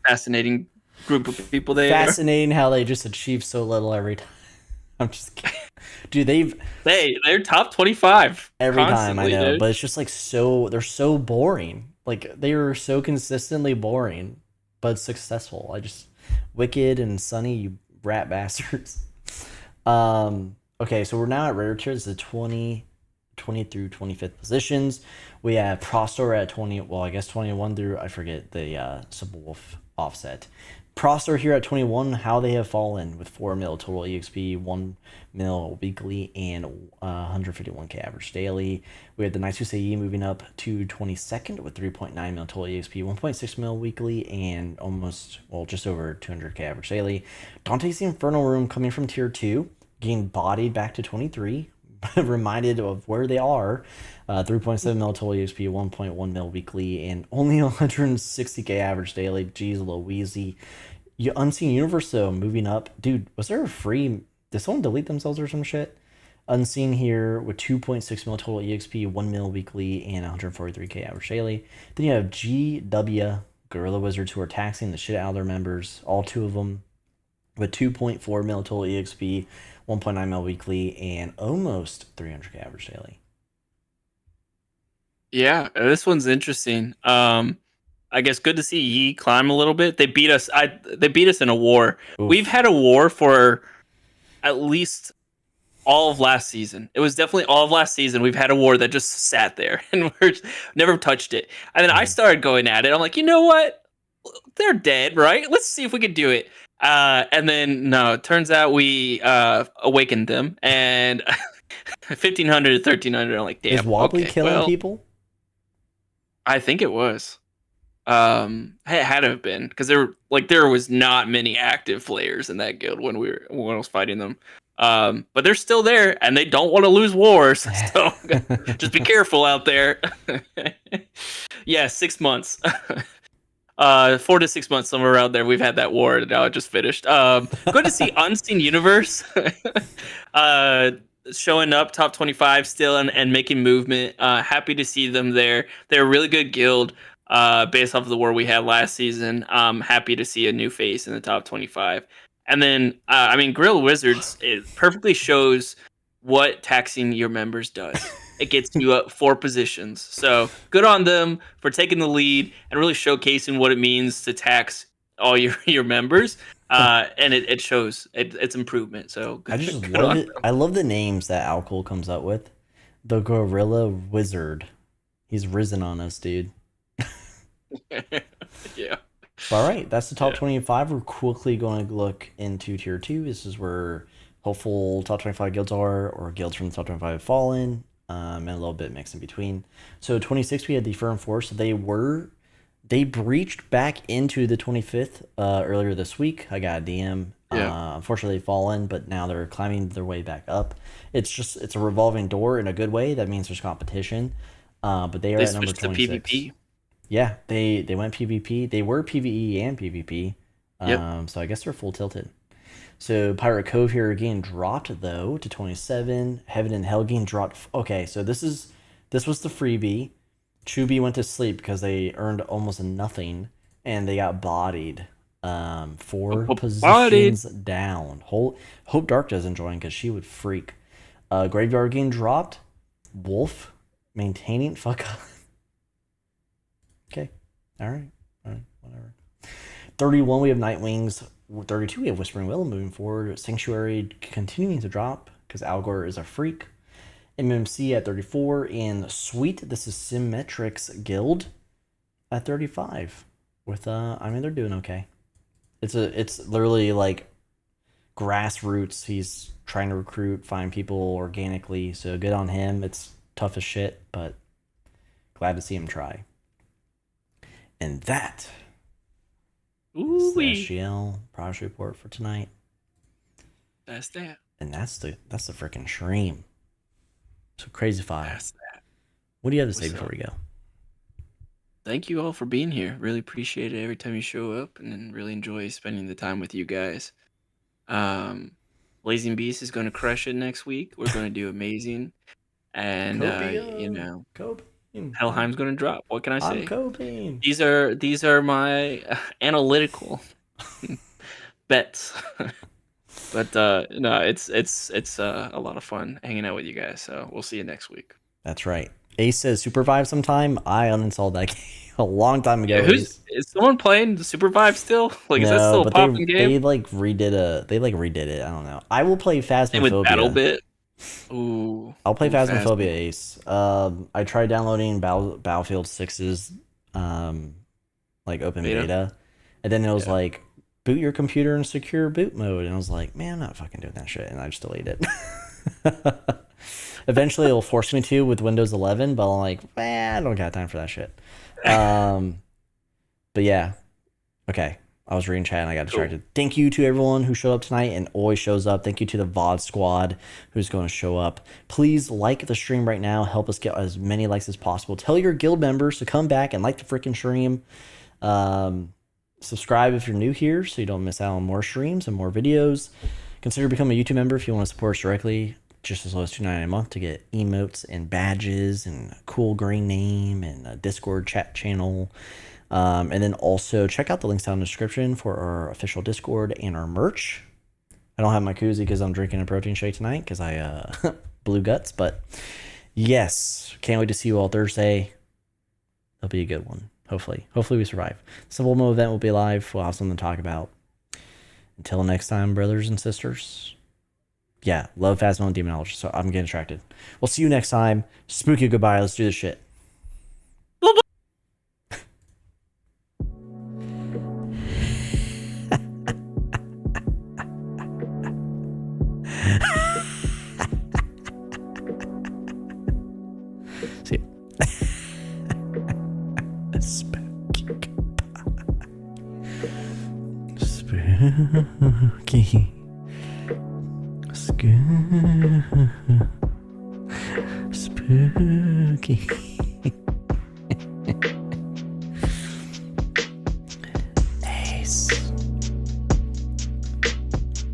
fascinating group of people there. Fascinating how they just achieve so little every time. I'm just kidding. Dude, they're top 25 every time, I know, dude. But it's just like they're so boring. Like they are so consistently boring, but successful. Wicked and Sunny, you rat bastards. Okay, so we're now at rare tiers, the 20 through 25th positions. We have Prostor at 20, well, I guess 21 through, I forget the Simple Wolf offset. Prostor here at 21, how they have fallen with 4 mil total EXP, 1 mil weekly, and 151k average daily. We have the Nice Usei moving up to 22nd with 3.9 mil total EXP, 1.6 mil weekly, and just over 200k average daily. Dante's Infernal Room coming from tier 2, getting bodied back to 23. Reminded of where they are. 3.7 mil total EXP, 1.1 mil weekly, and only 160k average daily. Jeez Louise. Unseen Universe, though, moving up. Dude, was there a free... Did someone delete themselves or some shit? Unseen here with 2.6 mil total EXP, 1 mil weekly, and 143k average daily. Then you have GW, Gorilla Wizards, who are taxing the shit out of their members. All two of them with 2.4 mil total EXP, 1.9 mil weekly, and almost 300k average daily. Yeah, this one's interesting. I guess good to see Yi climb a little bit. They beat us. They beat us in a war. Oof. We've had a war for at least all of last season. It was definitely all of last season. We've had a war that just sat there and never touched it. And then I started going at it. I'm like, you know what? they're dead, right? Let's see if we could do it. And then no, it turns out we awakened them, and 1500 to 1300. I'm like, Is damn. Wobbly Okay, killing well, people? I think it was. It had to have been because there was not many active players in that guild when I was fighting them. But they're still there, and they don't want to lose wars. So just be careful out there. Yeah, 6 months. 4 to 6 months, somewhere around there. We've had that war, and now it just finished. Good to see Unseen Universe showing up top 25 still and making movement. Happy to see them there. They're a really good guild based off of the war we had last season. Happy to see a new face in the top 25. And then, I mean, Guerrilla Wizards, it perfectly shows what taxing your members does. It gets you up 4 positions. So good on them for taking the lead and really showcasing what it means to tax all your members. And it shows it's improvement. So I just love it. I love the names that Alcohol comes up with. The Gorilla Wizard. He's risen on us, dude. Yeah. All right, that's the top 25. We're quickly going to look into tier 2. This is where hopeful top 25 guilds are, or guilds from the top 25 have fallen, and a little bit mixed in between. So 26, we had the Firm Force. They breached back into the 25th earlier this week. I got a DM. Unfortunately, they've fallen, but now they're climbing their way back up. It's a revolving door in a good way. That means there's competition. But they are at number 26. To PvP. Yeah, they went PvP. They were PvE and PvP. Yep. So I guess they're full tilted. So Pirate Cove here again dropped though to 27. Heaven and Helgene dropped. Okay, so this was the freebie. Chubby went to sleep because they earned almost nothing, and they got bodied. 4 positions down. Hope Dark doesn't join because she would freak. Graveyard getting dropped. Wolf maintaining. Fuck. Okay. All right. Whatever. 31, we have Nightwings. 32, we have Whispering Willow moving forward. Sanctuary continuing to drop because Algor is a freak. MMC at 34. And Sweet, this is Symmetrics Guild at 35. With I mean, they're doing okay. It's literally like grassroots. He's trying to recruit, find people organically. So good on him. It's tough as shit, but glad to see him try. And that is the SGL progress report for tonight. That's that. And that's the freaking stream. So CrazyFi. That's that. What do you have to say before we go? Thank you all for being here. Really appreciate it every time you show up, and really enjoy spending the time with you guys. Blazing Beast is going to crush it next week. We're going to do amazing. And Helheim's going to drop. What can I say? I'm coping. These are my analytical bets. But no, it's a lot of fun hanging out with you guys. So we'll see you next week. That's right. Ace says Supervive sometime. I uninstalled that game a long time ago. Yeah, is someone playing the Supervive still? Like, is that still a popping game? They redid it. I don't know. I will play Phasmophobia. With BattleBit. Ooh. I'll play Phasmophobia, Ace. I tried downloading Battlefield 6's open beta, and then it was like, boot your computer in secure boot mode, and I was like, man, I'm not fucking doing that shit, and I just deleted it. Eventually it'll force me to with Windows 11, but I'm like, I don't got time for that shit. But yeah, okay, I was reading chat and I got distracted. Cool. Thank you to everyone who showed up tonight and always shows up. Thank you to the VOD squad who's going to show up. Please like the stream right now. Help us get as many likes as possible. Tell your guild members to come back and like the freaking stream. Subscribe if you're new here so you don't miss out on more streams and more videos. Consider becoming a YouTube member if you want to support us directly. Just as low as $2.99 a month to get emotes and badges and a cool green name and a Discord chat channel. And then also check out the links down in the description for our official Discord and our merch. I don't have my koozie because I'm drinking a protein shake tonight because I blew guts. But yes, can't wait to see you all Thursday. That'll be a good one. Hopefully we survive. SimpleMMO event will be live. We'll have something to talk about. Until next time, brothers and sisters. Yeah, love Phasmo and Demonology, so I'm getting distracted. We'll see you next time. Spooky goodbye. Let's do this shit. Spooky. Spooky. Ace.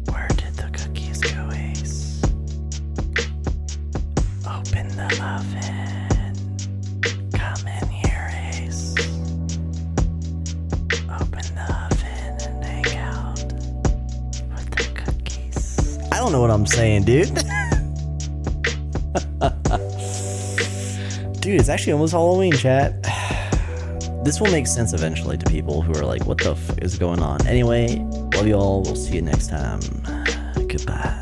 Where did the cookies go, Ace? Open the oven. Come in here, Ace. Open the oven and hang out with the cookies. I don't know what I'm saying, dude. Dude, it's actually almost Halloween, chat. This will make sense eventually to people who are like, what the f is going on? Anyway, love you all. We'll see you next time. Goodbye.